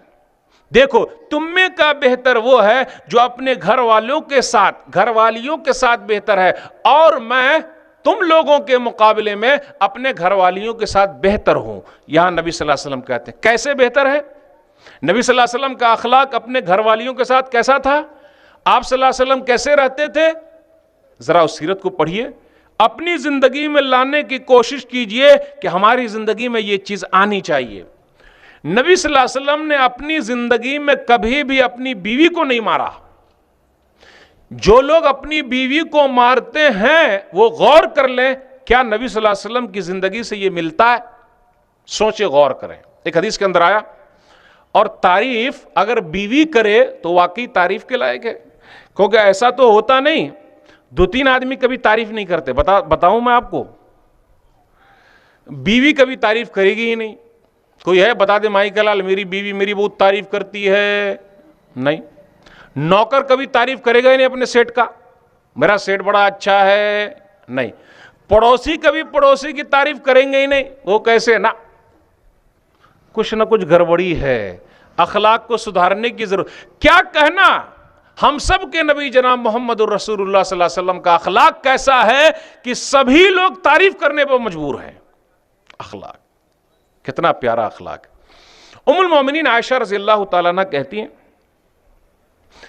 دیکھو تم میں کا بہتر وہ ہے جو اپنے گھر والوں کے ساتھ، گھر والیوں کے ساتھ بہتر ہے، اور میں تم لوگوں کے مقابلے میں اپنے گھر والیوں کے ساتھ بہتر ہوں. یہاں نبی صلی اللہ علیہ وسلم کہتے ہیں کیسے بہتر ہے؟ نبی صلی اللہ علیہ وسلم کا اخلاق اپنے گھر والیوں کے ساتھ کیسا تھا؟ آپ صلی اللہ علیہ وسلم کیسے رہتے تھے؟ ذرا اس سیرت کو پڑھیے، اپنی زندگی میں لانے کی کوشش کیجئے کہ ہماری زندگی میں یہ چیز آنی چاہیے. نبی صلی اللہ علیہ وسلم نے اپنی زندگی میں کبھی بھی اپنی بیوی کو نہیں مارا. جو لوگ اپنی بیوی کو مارتے ہیں وہ غور کر لیں کیا نبی صلی اللہ علیہ وسلم کی زندگی سے یہ ملتا ہے؟ سوچے، غور کریں. ایک حدیث کے اندر آیا، اور تعریف اگر بیوی کرے تو واقعی تعریف کے لائق ہے، کیونکہ ایسا تو ہوتا نہیں 2-3 آدمی کبھی تعریف نہیں کرتے. بتاؤں میں آپ کو، بیوی کبھی تعریف کرے گی ہی نہیں. کوئی ہے بتا دے مائی کلال میری بیوی میری بہت تعریف کرتی ہے؟ نہیں. نوکر کبھی تعریف کرے گا ہی نہیں اپنے سیٹ کا، میرا سیٹ بڑا اچھا ہے؟ نہیں. پڑوسی کبھی پڑوسی کی تعریف کریں گے ہی نہیں. وہ کیسے؟ نہ کچھ نہ کچھ گڑبڑی ہے. اخلاق کو سدھارنے کی ضرورت. کیا کہنا ہم سب کے نبی جناب محمد الرسول اللہ صلی اللہ علیہ وسلم کا اخلاق کیسا ہے کہ سبھی لوگ تعریف کرنے پر مجبور ہیں. اخلاق کتنا پیارا اخلاق. ام المومنین عائشہ رضی اللہ تعالیٰ عنہ کہتی ہیں،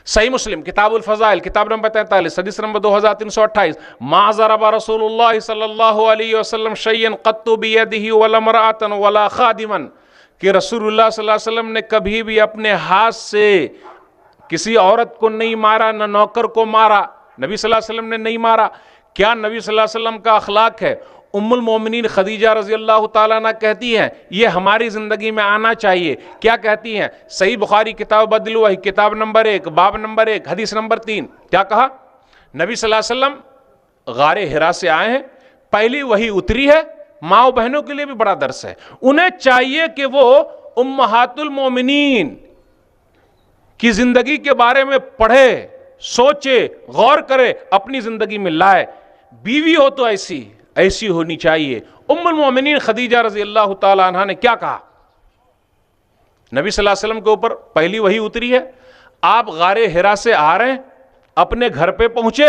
صحیح مسلم کتاب الفضائل کتاب نمبر 43 حدیث نمبر 2328، ما ضرب رسول اللہ صلی اللہ علیہ وسلم شیئا قط بیدہ ولا امرأۃ ولا خادما، کہ رسول اللہ صلی اللہ علیہ وسلم نے کبھی بھی اپنے ہاتھ سے کسی عورت کو نہیں مارا، نہ نوکر کو مارا. نبی صلی اللہ علیہ وسلم نے نہیں مارا. کیا نبی صلی اللہ علیہ وسلم کا اخلاق ہے؟ ام المومنین خدیجہ رضی اللہ تعالیٰ عنہ کہتی ہیں یہ ہماری زندگی میں آنا چاہیے. کیا کہتی ہیں؟ صحیح بخاری کتاب بدل الوحی کتاب نمبر 1 باب نمبر 1 حدیث نمبر 3. کیا کہا؟ نبی صلی اللہ علیہ وسلم غار حرا سے آئے ہیں، پہلی وحی اتری ہے. ماں و بہنوں کے لیے بھی بڑا درس ہے. انہیں چاہیے کہ وہ امہات المومنین کی زندگی کے بارے میں پڑھے، سوچے, غور کرے, اپنی زندگی میں لائے. بیوی ہو تو ایسی ہونی چاہیے. ام المومنین خدیجہ رضی اللہ تعالی عنہا نے کیا کہا؟ نبی صلی اللہ علیہ وسلم کے اوپر پہلی وحی اتری ہے, آپ غار حرا سے آ رہے ہیں, اپنے گھر پہ پہنچے,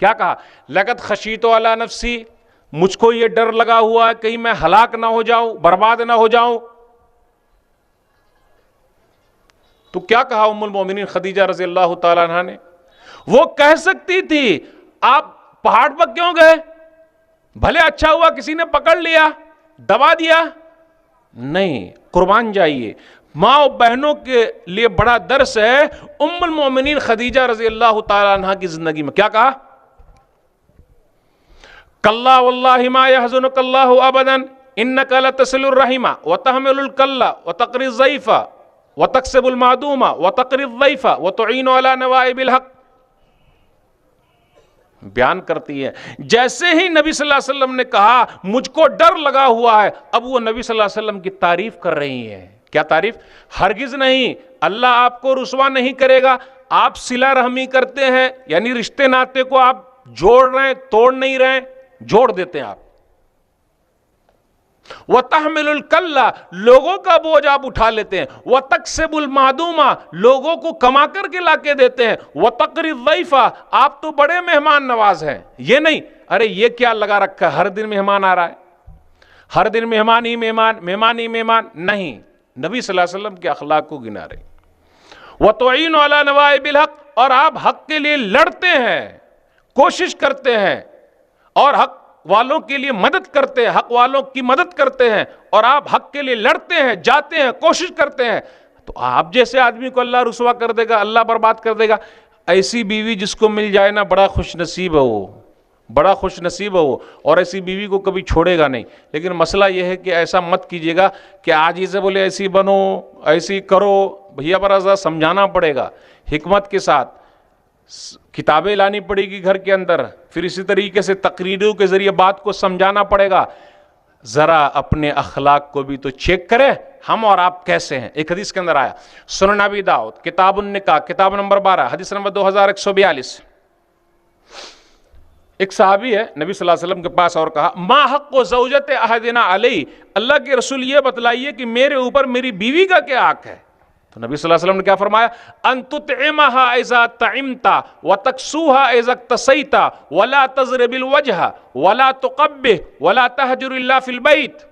کیا کہا؟ لقد خشیت علی نفسی, مجھ کو یہ ڈر لگا ہوا ہے کہیں میں ہلاک نہ ہو جاؤں, برباد نہ ہو جاؤں. تو کیا کہا ام المومنین خدیجہ رضی اللہ تعالی عنہا نے؟ وہ کہہ سکتی تھی آپ پہاڑ پر کیوں گئے, بھلے اچھا ہوا کسی نے پکڑ لیا, دبا دیا. نہیں, قربان جائیے. ماں و بہنوں کے لیے بڑا درس ہے. ام المومنین خدیجہ رضی اللہ تعالی عنہا کی زندگی میں کیا کہا؟ کلا واللہ ما یحزنک اللہ ابدا انک لتصل الرحم وتحمل الکل وتقری الضیف وتکسب المعدوم وتقری الضیف وتعین علی نوائب الحق. بیان کرتی ہے جیسے ہی نبی صلی اللہ علیہ وسلم نے کہا مجھ کو ڈر لگا ہوا ہے, اب وہ نبی صلی اللہ علیہ وسلم کی تعریف کر رہی ہیں. کیا تعریف؟ ہرگز نہیں, اللہ آپ کو رسوا نہیں کرے گا. آپ صلہ رحمی کرتے ہیں, یعنی رشتے ناطے کو آپ جوڑ رہے ہیں, توڑ نہیں رہے ہیں, جوڑ دیتے ہیں آپ. وَتَحْمِلُ الْكَلَّ, لوگوں کا بوجھ آپ اٹھا لیتے ہیں. وَتَكْسِبُ الْمَعْدُومَ, لوگوں کو کما کر کے لا کے دیتے ہیں. وَتَقْرِي الضَّيْفَ, آپ تو بڑے مہمان نواز ہیں. یہ نہیں ارے یہ کیا لگا رکھا ہے, ہر دن مہمان آ رہا ہے, ہر دن مہمان ہی مہمان, مہمان ہی مہمان. نہیں, نبی صلی اللہ علیہ وسلم کے اخلاق کو گنا رہے. وَتُعِينُ عَلَى نَوَائِبِ الْحَقِّ, اور آپ حق کے لیے لڑتے ہیں, کوشش کرتے ہیں, اور حق والوں کے لیے مدد کرتے ہیں, حق والوں کی مدد کرتے ہیں, اور آپ حق کے لیے لڑتے ہیں, جاتے ہیں, کوشش کرتے ہیں. تو آپ جیسے آدمی کو اللہ رسوا کر دے گا, اللہ برباد کر دے گا. ایسی بیوی جس کو مل جائے نا, بڑا خوش نصیب ہے وہ, بڑا خوش نصیب ہے وہ, اور ایسی بیوی کو کبھی چھوڑے گا نہیں. لیکن مسئلہ یہ ہے کہ ایسا مت کیجیے گا کہ آج ہی سے بولے ایسی بنو, ایسی کرو. بھیا برا سمجھانا پڑے گا حکمت کے ساتھ, کتابیں لانی پڑے گی گھر کے اندر, پھر اسی طریقے سے تقریروں کے ذریعے بات کو سمجھانا پڑے گا. ذرا اپنے اخلاق کو بھی تو چیک کرے, ہم اور آپ کیسے ہیں. ایک حدیث کے اندر آیا, سنن ابی داؤد کتاب النکاح کتاب نمبر 12 حدیث نمبر 2142. ایک صحابی ہے نبی صلی اللہ علیہ وسلم کے پاس اور کہا ما حق و زوجت احدنا علی, اللہ کے رسول یہ بتلائیے کہ میرے اوپر میری بیوی کا کیا حق ہے. تو نبی صلی اللہ علیہ وسلم نے کیا فرمایا؟ ان تطعمها اذا طعمت وتكسوها اذا اكتسيت ولا تضرب الوجه ولا تقبح ولا تهجر الا في البيت.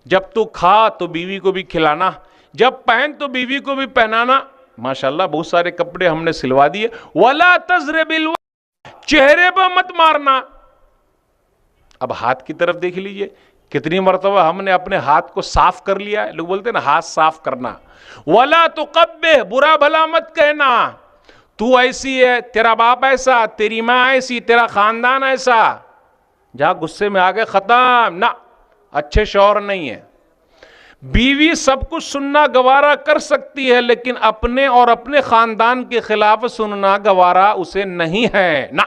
جب تو کھا تو بیوی کو بھی کھلانا, جب پہن تو بیوی کو بھی پہنانا. ماشاءاللہ بہت سارے کپڑے ہم نے سلوا دیے. ولا تضرب الوجه, چہرے پہ مت مارنا. اب ہاتھ کی طرف دیکھ لیجئے, کتنی مرتبہ ہم نے اپنے ہاتھ کو صاف کر لیا ہے. لوگ بولتے ہیں نا ہاتھ صاف کرنا. ولا تقبح, برا بھلا مت کہنا. تو ایسی ہے, تیرا باپ ایسا, تیری ماں ایسی, تیرا خاندان ایسا. جہاں غصے میں آگے ختم, نہ اچھے شوہر نہیں ہے. بیوی سب کچھ سننا گوارا کر سکتی ہے, لیکن اپنے اور اپنے خاندان کے خلاف سننا گوارا اسے نہیں ہے, نہ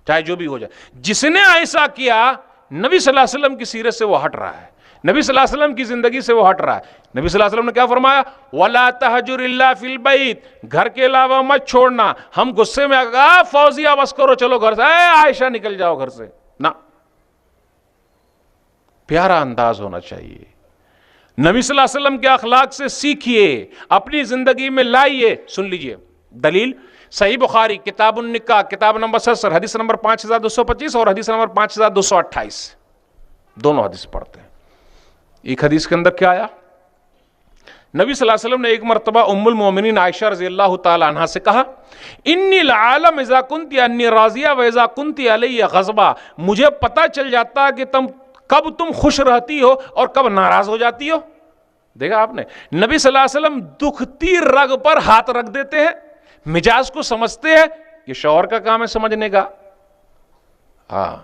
چاہے جو بھی ہو جائے. جس نے ایسا کیا نبی صلی اللہ علیہ وسلم کی سیرت سے وہ ہٹ رہا ہے, نبی صلی اللہ علیہ وسلم کی زندگی سے وہ ہٹ رہا ہے. نبی صلی اللہ علیہ وسلم نے کیا فرمایا؟ وَلَا تَحْجُرِ اللَّهِ فِي الْبَيْتِ, گھر کے علاوہ مت چھوڑنا. ہم غصے میں آگا فوزیہ بس کرو, چلو گھر سے, اے عائشہ نکل جاؤ گھر سے, نہ. پیارا انداز ہونا چاہیے. نبی صلی اللہ علیہ وسلم کے اخلاق سے سیکھیے, اپنی زندگی میں لائیے. سن لیجئے دلیل, صحیح بخاری کتاب النکاح کتاب نمبر 67 حدیث نمبر 5225 اور حدیث نمبر 5228, دونوں حدیث پڑھتے ہیں. ایک حدیث کے اندر کیا آیا؟ نبی صلی اللہ علیہ وسلم نے ایک مرتبہ ام المومنین عائشہ رضی اللہ تعالی عنہا سے کہا انی العالم اذا کنتی انی راضیہ و اذا کنتی علی غضبہ, مجھے پتا چل جاتا کہ کب تم خوش رہتی ہو اور کب ناراض ہو جاتی ہو. دیکھا آپ نے, نبی صلی اللہ علیہ وسلم دکھتی رگ پر ہاتھ رکھ دیتے ہیں, مزاج کو سمجھتے ہیں. یہ شوہر کا کام ہے سمجھنے کا. ہاں,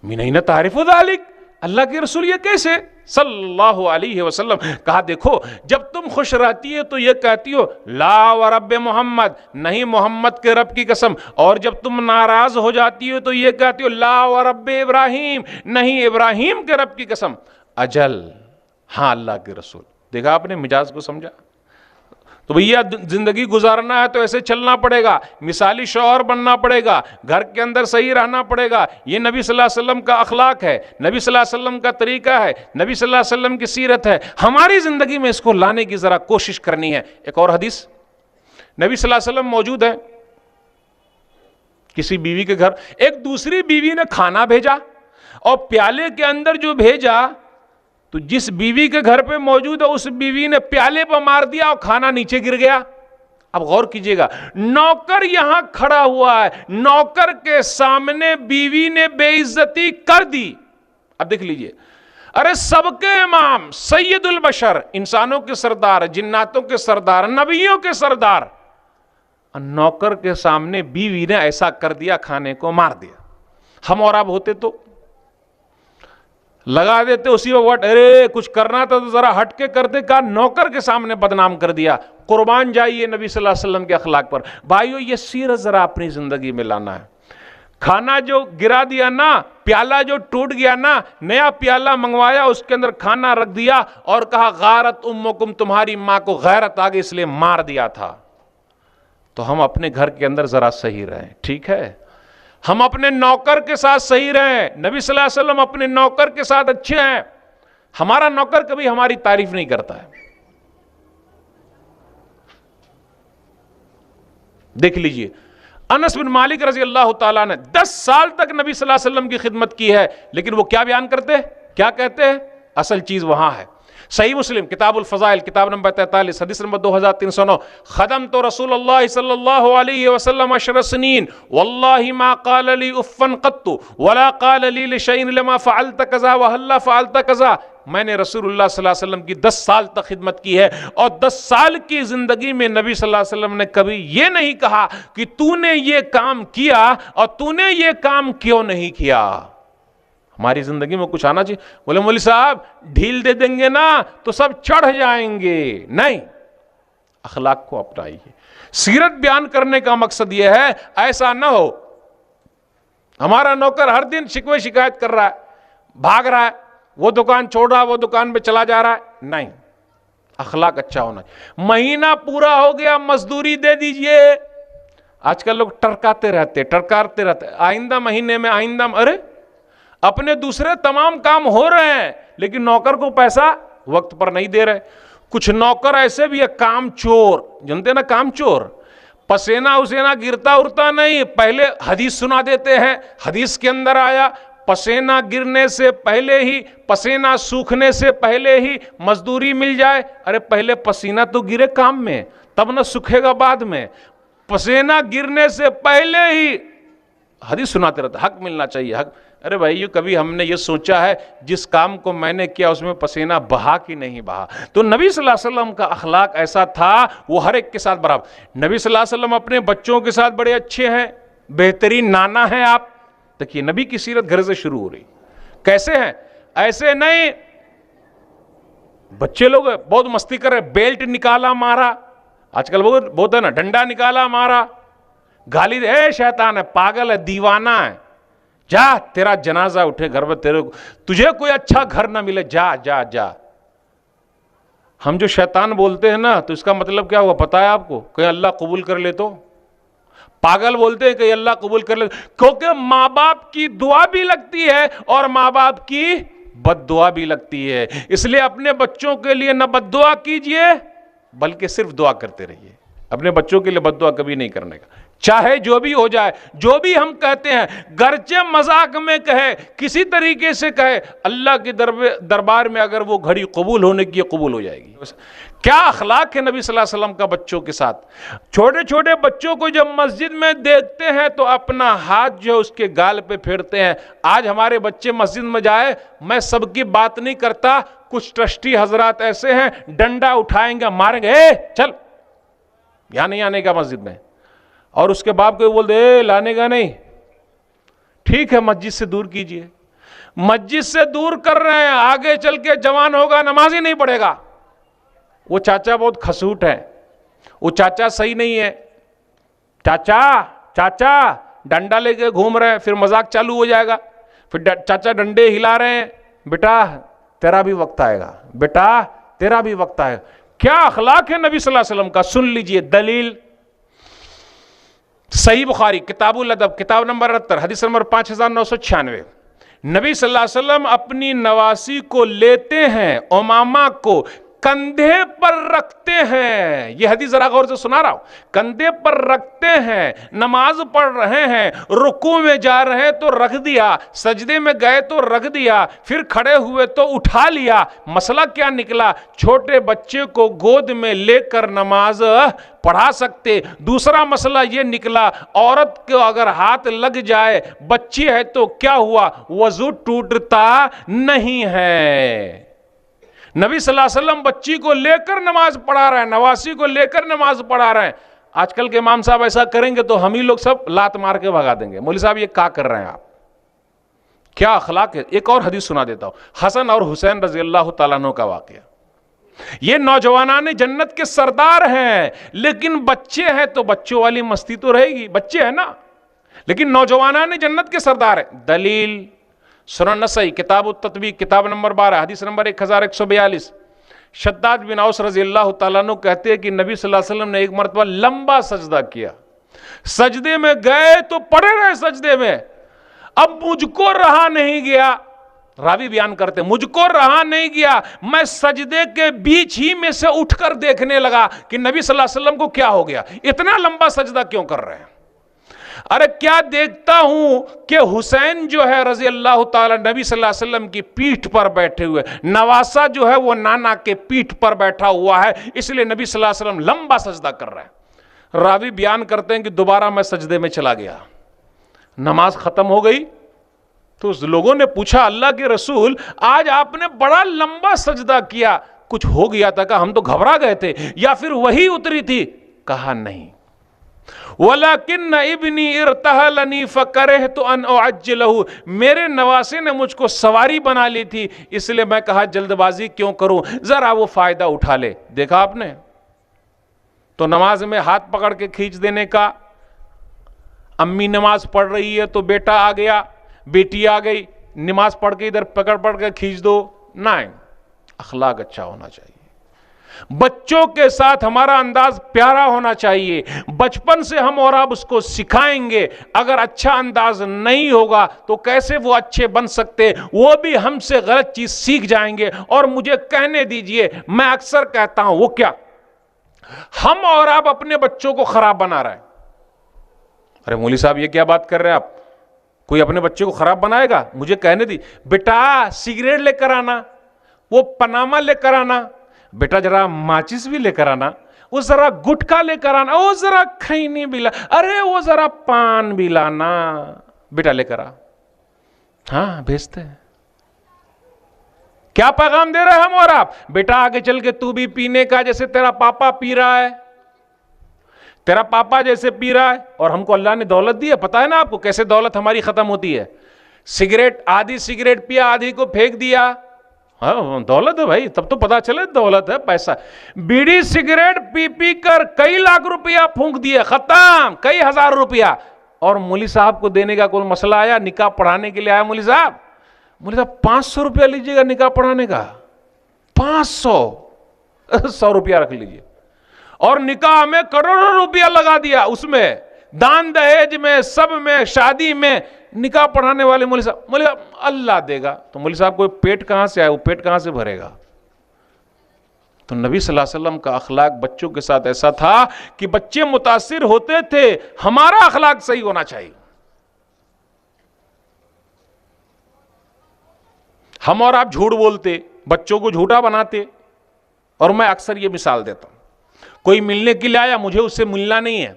من این تعرف ذلک, اللہ کے رسول یہ کیسے صلی اللہ علیہ وسلم. کہا دیکھو جب تم خوش رہتی ہے تو یہ کہتی ہو لا ورب محمد, نہیں محمد کے رب کی قسم. اور جب تم ناراض ہو جاتی ہو تو یہ کہتی ہو لا ورب ابراہیم, نہیں ابراہیم کے رب کی قسم. اجل, ہاں اللہ کے رسول. دیکھا آپ نے مزاج کو سمجھا. تو بھیا زندگی گزارنا ہے تو ایسے چلنا پڑے گا، مثالی شوہر بننا پڑے گا، گھر کے اندر صحیح رہنا پڑے گا. یہ نبی صلی اللہ علیہ وسلم کا اخلاق ہے، نبی صلی اللہ علیہ وسلم کا طریقہ ہے، نبی صلی اللہ علیہ وسلم کی سیرت ہے. ہماری زندگی میں اس کو لانے کی ذرا کوشش کرنی ہے. ایک اور حدیث، نبی صلی اللہ علیہ وسلم موجود ہے کسی بیوی کے گھر، ایک دوسری بیوی نے کھانا بھیجا اور پیالے کے اندر جو بھیجا تو جس بیوی کے گھر پہ موجود ہے اس بیوی نے پیالے پہ مار دیا اور کھانا نیچے گر گیا. اب غور کیجئے گا، نوکر یہاں کھڑا ہوا ہے، نوکر کے سامنے بیوی نے بے عزتی کر دی. اب دیکھ لیجئے، ارے سب کے امام، سید البشر، انسانوں کے سردار، جناتوں کے سردار، نبیوں کے سردار، نوکر کے سامنے بیوی نے ایسا کر دیا، کھانے کو مار دیا. ہم اور آپ ہوتے تو لگا دیتے اسی وقت، ارے کچھ کرنا تھا تو ذرا ہٹ کے کرتے، کہا نوکر کے سامنے بدنام کر دیا. قربان جائیے نبی صلی اللہ علیہ وسلم کے اخلاق پر. بھائیو یہ سیرت ذرا اپنی زندگی میں لانا ہے. کھانا جو گرا دیا نا، پیالہ جو ٹوٹ گیا نا، نیا پیالہ منگوایا، اس کے اندر کھانا رکھ دیا اور کہا غارت امکم، تمہاری ماں کو غیرت آ گئی اس لیے مار دیا تھا. تو ہم اپنے گھر کے اندر ذرا صحیح رہیں، ٹھیک ہے؟ ہم اپنے نوکر کے ساتھ صحیح رہیں. نبی صلی اللہ علیہ وسلم اپنے نوکر کے ساتھ اچھے ہیں. ہمارا نوکر کبھی ہماری تعریف نہیں کرتا ہے. دیکھ لیجئے، انس بن مالک رضی اللہ تعالیٰ نے 10 سال تک نبی صلی اللہ علیہ وسلم کی خدمت کی ہے، لیکن وہ کیا بیان کرتے ہیں، کیا کہتے ہیں؟ اصل چیز وہاں ہے. صحیح مسلم کتاب الفضائل، کتاب نمبر 43، حدیث نمبر 2309، خدمت رسول اللہ صلی اللہ علیہ وسلم 10 سنین واللہ ما قال لی افن قط ولا قال لی لشیء لما فعلت کذا وهلا فعلت کذا. میں نے رسول اللہ صلی اللہ علیہ وسلم کی 10 سال تک خدمت کی ہے، اور 10 سال کی زندگی میں نبی صلی اللہ علیہ وسلم نے کبھی یہ نہیں کہا کہ تو نے یہ کام کیا اور تو نے یہ کام کیوں نہیں کیا. ہماری زندگی میں کچھ آنا چاہیے. بولے مولوی صاحب ڈھیل دے دیں گے نا تو سب چڑھ جائیں گے. نہیں، اخلاق کو اپنائیے. سیرت بیان کرنے کا مقصد یہ ہے ایسا نہ ہو ہمارا نوکر ہر دن شکوے شکایت کر رہا ہے، بھاگ رہا ہے، وہ دکان چھوڑ رہا ہے، وہ دکان پہ چلا جا رہا ہے. نہیں، اخلاق اچھا ہونا چاہیے. مہینہ پورا ہو گیا، مزدوری دے دیجئے. آج کل لوگ ٹرکاتے رہتے، آئندہ مہینے میں، ارے اپنے دوسرے تمام کام ہو رہے ہیں لیکن نوکر کو پیسہ وقت پر نہیں دے رہے. کچھ نوکر ایسے بھی ہے کام چور، جانتے نا کام چور، پسینہ اسینہ گرتا ارتا نہیں، پہلے حدیث سنا دیتے ہیں. حدیث کے اندر آیا پسینہ گرنے سے پہلے ہی، پسینہ سوکھنے سے پہلے ہی مزدوری مل جائے. ارے پہلے پسینہ تو گرے کام میں، تب نہ سکھے گا بعد میں. پسینہ گرنے سے پہلے ہی حدیث سناتے رہتا، حق ملنا چاہیے، حق. ارے بھائی کبھی ہم نے یہ سوچا ہے جس کام کو میں نے کیا اس میں پسینہ بہا کہ نہیں بہا؟ تو نبی صلی اللہ علیہ وسلم کا اخلاق ایسا تھا، وہ ہر ایک کے ساتھ برابر. نبی صلی اللہ علیہ وسلم اپنے بچوں کے ساتھ بڑے اچھے ہیں، بہترین نانا ہیں آپ. دیکھیے نبی کی سیرت گھر سے شروع ہو رہی. کیسے ہیں؟ ایسے نہیں بچے لوگ بہت مستی کر رہے، بیلٹ نکالا مارا، آج کل بہت ہے نا، ڈنڈا نکالا مارا، گالی دے، اے شیطان ہے، پاگل ہے، دیوانہ ہے، جا تیرا جنازہ اٹھے گھر میں، تجھے کوئی اچھا گھر نہ ملے، جا جا جا. ہم جو شیطان بولتے ہیں نا تو اس کا مطلب کیا ہوا پتا ہے آپ کو؟ کہ اللہ قبول کر لے. تو پاگل بولتے ہیں کہ اللہ قبول کر لے، کیونکہ ماں باپ کی دعا بھی لگتی ہے اور ماں باپ کی بد دعا بھی لگتی ہے. اس لیے اپنے بچوں کے لیے نہ بد دعا کیجئے بلکہ صرف دعا کرتے رہیے. اپنے بچوں کے لیے بد دعا کبھی نہیں کرنے کا، چاہے جو بھی ہو جائے. جو بھی ہم کہتے ہیں گرچہ مذاق میں کہے، کسی طریقے سے کہے، اللہ کے دربار میں اگر وہ گھڑی قبول ہونے کی قبول ہو جائے گی. کیا اخلاق ہے نبی صلی اللہ علیہ وسلم کا بچوں کے ساتھ. چھوٹے چھوٹے بچوں کو جب مسجد میں دیکھتے ہیں تو اپنا ہاتھ جو ہے اس کے گال پہ پھیرتے ہیں. آج ہمارے بچے مسجد میں جائے، میں سب کی بات نہیں کرتا، کچھ ٹرسٹی حضرات ایسے ہیں ڈنڈا اٹھائیں گے، ماریں گے، اے چل یہاں نہیں آنے کا مسجد میں. اور اس کے باپ کو بول دے لانے کا نہیں. ٹھیک ہے مسجد سے دور کیجئے. مسجد سے دور کر رہے ہیں، آگے چل کے جوان ہوگا نماز ہی نہیں پڑھے گا. وہ چاچا بہت کھسوٹ ہے، وہ چاچا صحیح نہیں ہے، چاچا ڈنڈا لے کے گھوم رہے ہیں، پھر مذاق چالو ہو جائے گا. پھر چاچا ڈنڈے ہلا رہے ہیں، بیٹا تیرا بھی وقت آئے گا، بیٹا تیرا بھی وقت آئے گا. کیا اخلاق ہے نبی صلی اللہ علیہ وسلم کا. سن لیجئے دلیل. صحیح بخاری کتاب الادب کتاب نمبر 68 حدیث نمبر 5996. نبی صلی اللہ علیہ وسلم اپنی نواسی کو لیتے ہیں, امامہ کو کندھے پر رکھتے ہیں. یہ حدیث ذرا غور سے سنا رہا ہوں. کندھے پر رکھتے ہیں, نماز پڑھ رہے ہیں, رکوع میں جا رہے تو رکھ دیا, سجدے میں گئے تو رکھ دیا, پھر کھڑے ہوئے تو اٹھا لیا. مسئلہ کیا نکلا؟ چھوٹے بچے کو گود میں لے کر نماز پڑھا سکتے. دوسرا مسئلہ یہ نکلا, عورت کو اگر ہاتھ لگ جائے, بچی ہے تو کیا ہوا؟ وضو ٹوٹتا نہیں ہے. نبی صلی اللہ علیہ وسلم بچی کو لے کر نماز پڑھا رہے ہیں, نواسی کو لے کر نماز پڑھا رہے ہیں. آج کل کے امام صاحب ایسا کریں گے تو ہم ہی لوگ سب لات مار کے بھگا دیں گے. مولوی صاحب یہ کیا کر رہے ہیں آپ؟ کیا اخلاق ہے؟ ایک اور حدیث سنا دیتا ہوں, حسن اور حسین رضی اللہ تعالیٰ عنہ کا واقعہ. یہ نوجوانان جنت کے سردار ہیں, لیکن بچے ہیں تو بچوں والی مستی تو رہے گی, بچے ہیں نا, لیکن نوجوانان جنت کے سردار ہیں. دلیل سنن نسائی کتاب التطبیق کتاب نمبر 12 حدیث نمبر 1142. شداد بن اوس رضی اللہ تعالیٰ عنہ کہتے ہیں کہ نبی صلی اللہ علیہ وسلم نے ایک مرتبہ لمبا سجدہ کیا, سجدے میں گئے تو پڑے رہے سجدے میں. اب مجھ کو رہا نہیں گیا, راوی بیان کرتے مجھ کو رہا نہیں گیا, میں سجدے کے بیچ ہی میں سے اٹھ کر دیکھنے لگا کہ نبی صلی اللہ علیہ وسلم کو کیا ہو گیا, اتنا لمبا سجدہ کیوں کر رہے ہیں. ارے کیا دیکھتا ہوں کہ حسین جو ہے رضی اللہ تعالی نبی صلی اللہ علیہ وسلم کی پیٹھ پر بیٹھے ہوئے, نواسا جو ہے وہ نانا کے پیٹھ پر بیٹھا ہوا ہے, اس لیے نبی صلی اللہ علیہ وسلم لمبا سجدہ کر رہے ہیں. راوی بیان کرتے ہیں کہ دوبارہ میں سجدے میں چلا گیا, نماز ختم ہو گئی تو اس لوگوں نے پوچھا اللہ کے رسول آج آپ نے بڑا لمبا سجدہ کیا, کچھ ہو گیا تھا کہ ہم تو گھبرا گئے تھے یا پھر وہی اتری تھی؟ کہا نہیں, وَلَكِنَّ ابْنِي اِرْتَحَلَنِي فَكَرِهْتُ أَنْ أُعَجِّلَهُ, میرے نواسے نے مجھ کو سواری بنا لی تھی, اس لیے میں کہا جلد بازی کیوں کروں, ذرا وہ فائدہ اٹھا لے. دیکھا آپ نے تو نماز میں ہاتھ پکڑ کے کھینچ دینے کا. امی نماز پڑھ رہی ہے تو بیٹا آ گیا, بیٹی آ گئی, نماز پڑھ کے ادھر پکڑ کے کھینچ دو. نہیں, اخلاق اچھا ہونا چاہیے. بچوں کے ساتھ ہمارا انداز پیارا ہونا چاہیے. بچپن سے ہم اور آپ اس کو سکھائیں گے. اگر اچھا انداز نہیں ہوگا تو کیسے وہ اچھے بن سکتے؟ وہ بھی ہم سے غلط چیز سیکھ جائیں گے. اور مجھے کہنے دیجئے, میں اکثر کہتا ہوں, وہ کیا ہم اور آپ اپنے بچوں کو خراب بنا رہے ہیں. ارے مولوی صاحب یہ کیا بات کر رہے ہیں آپ؟ کوئی اپنے بچے کو خراب بنائے گا؟ مجھے کہنے دی, بیٹا سگریٹ لے کر آنا, وہ پناما لے کر آنا, بیٹا ذرا ماچس بھی لے کر آنا, وہ ذرا گٹکا لے کر آنا, وہ ذرا کھینی بھی لا, ارے وہ ذرا پان بھی لانا, بیٹا لے کر آ. ہاں بھیجتے ہیں. کیا پیغام دے رہے ہیں ہم اور آپ؟ بیٹا آگے چل کے تو بھی پینے کا جیسے تیرا پاپا پی رہا ہے, تیرا پاپا جیسے پی رہا ہے. اور ہم کو اللہ نے دولت دی ہے, پتا ہے نا آپ کو کیسے دولت ہماری ختم ہوتی ہے؟ سگریٹ, آدھی سگریٹ پیا, آدھی کو پھینک دیا. ہاں دولت ہے بھائی, تب تو پتا چلے دولت ہے, پیسہ. بیڑی سگریٹ پی پی کر کئی لاکھ روپیہ پھونک دیے, ختم, کئی ہزار روپیہ. اور مولوی صاحب کو دینے کا کوئی مسئلہ آیا, نکاح پڑھانے کے لیے آیا مولوی صاحب 500 روپیہ لیجیے گا نکاح پڑھانے کا, 100 روپیہ رکھ لیجیے. اور نکاح میں کروڑوں روپیہ لگا دیا, اس میں دان دہیج میں, سب میں, شادی میں. نکاح پڑھانے والے مولوی صاحب اللہ دے گا. تو مولوی صاحب کو پیٹ کہاں سے آئے, وہ پیٹ کہاں سے بھرے گا؟ تو نبی صلی اللہ علیہ وسلم کا اخلاق بچوں کے ساتھ ایسا تھا کہ بچے متاثر ہوتے تھے. ہمارا اخلاق صحیح ہونا چاہیے. ہم اور آپ جھوٹ بولتے, بچوں کو جھوٹا بناتے. اور میں اکثر یہ مثال دیتا ہوں, کوئی ملنے کے لیے آیا, مجھے اس سے ملنا نہیں ہے,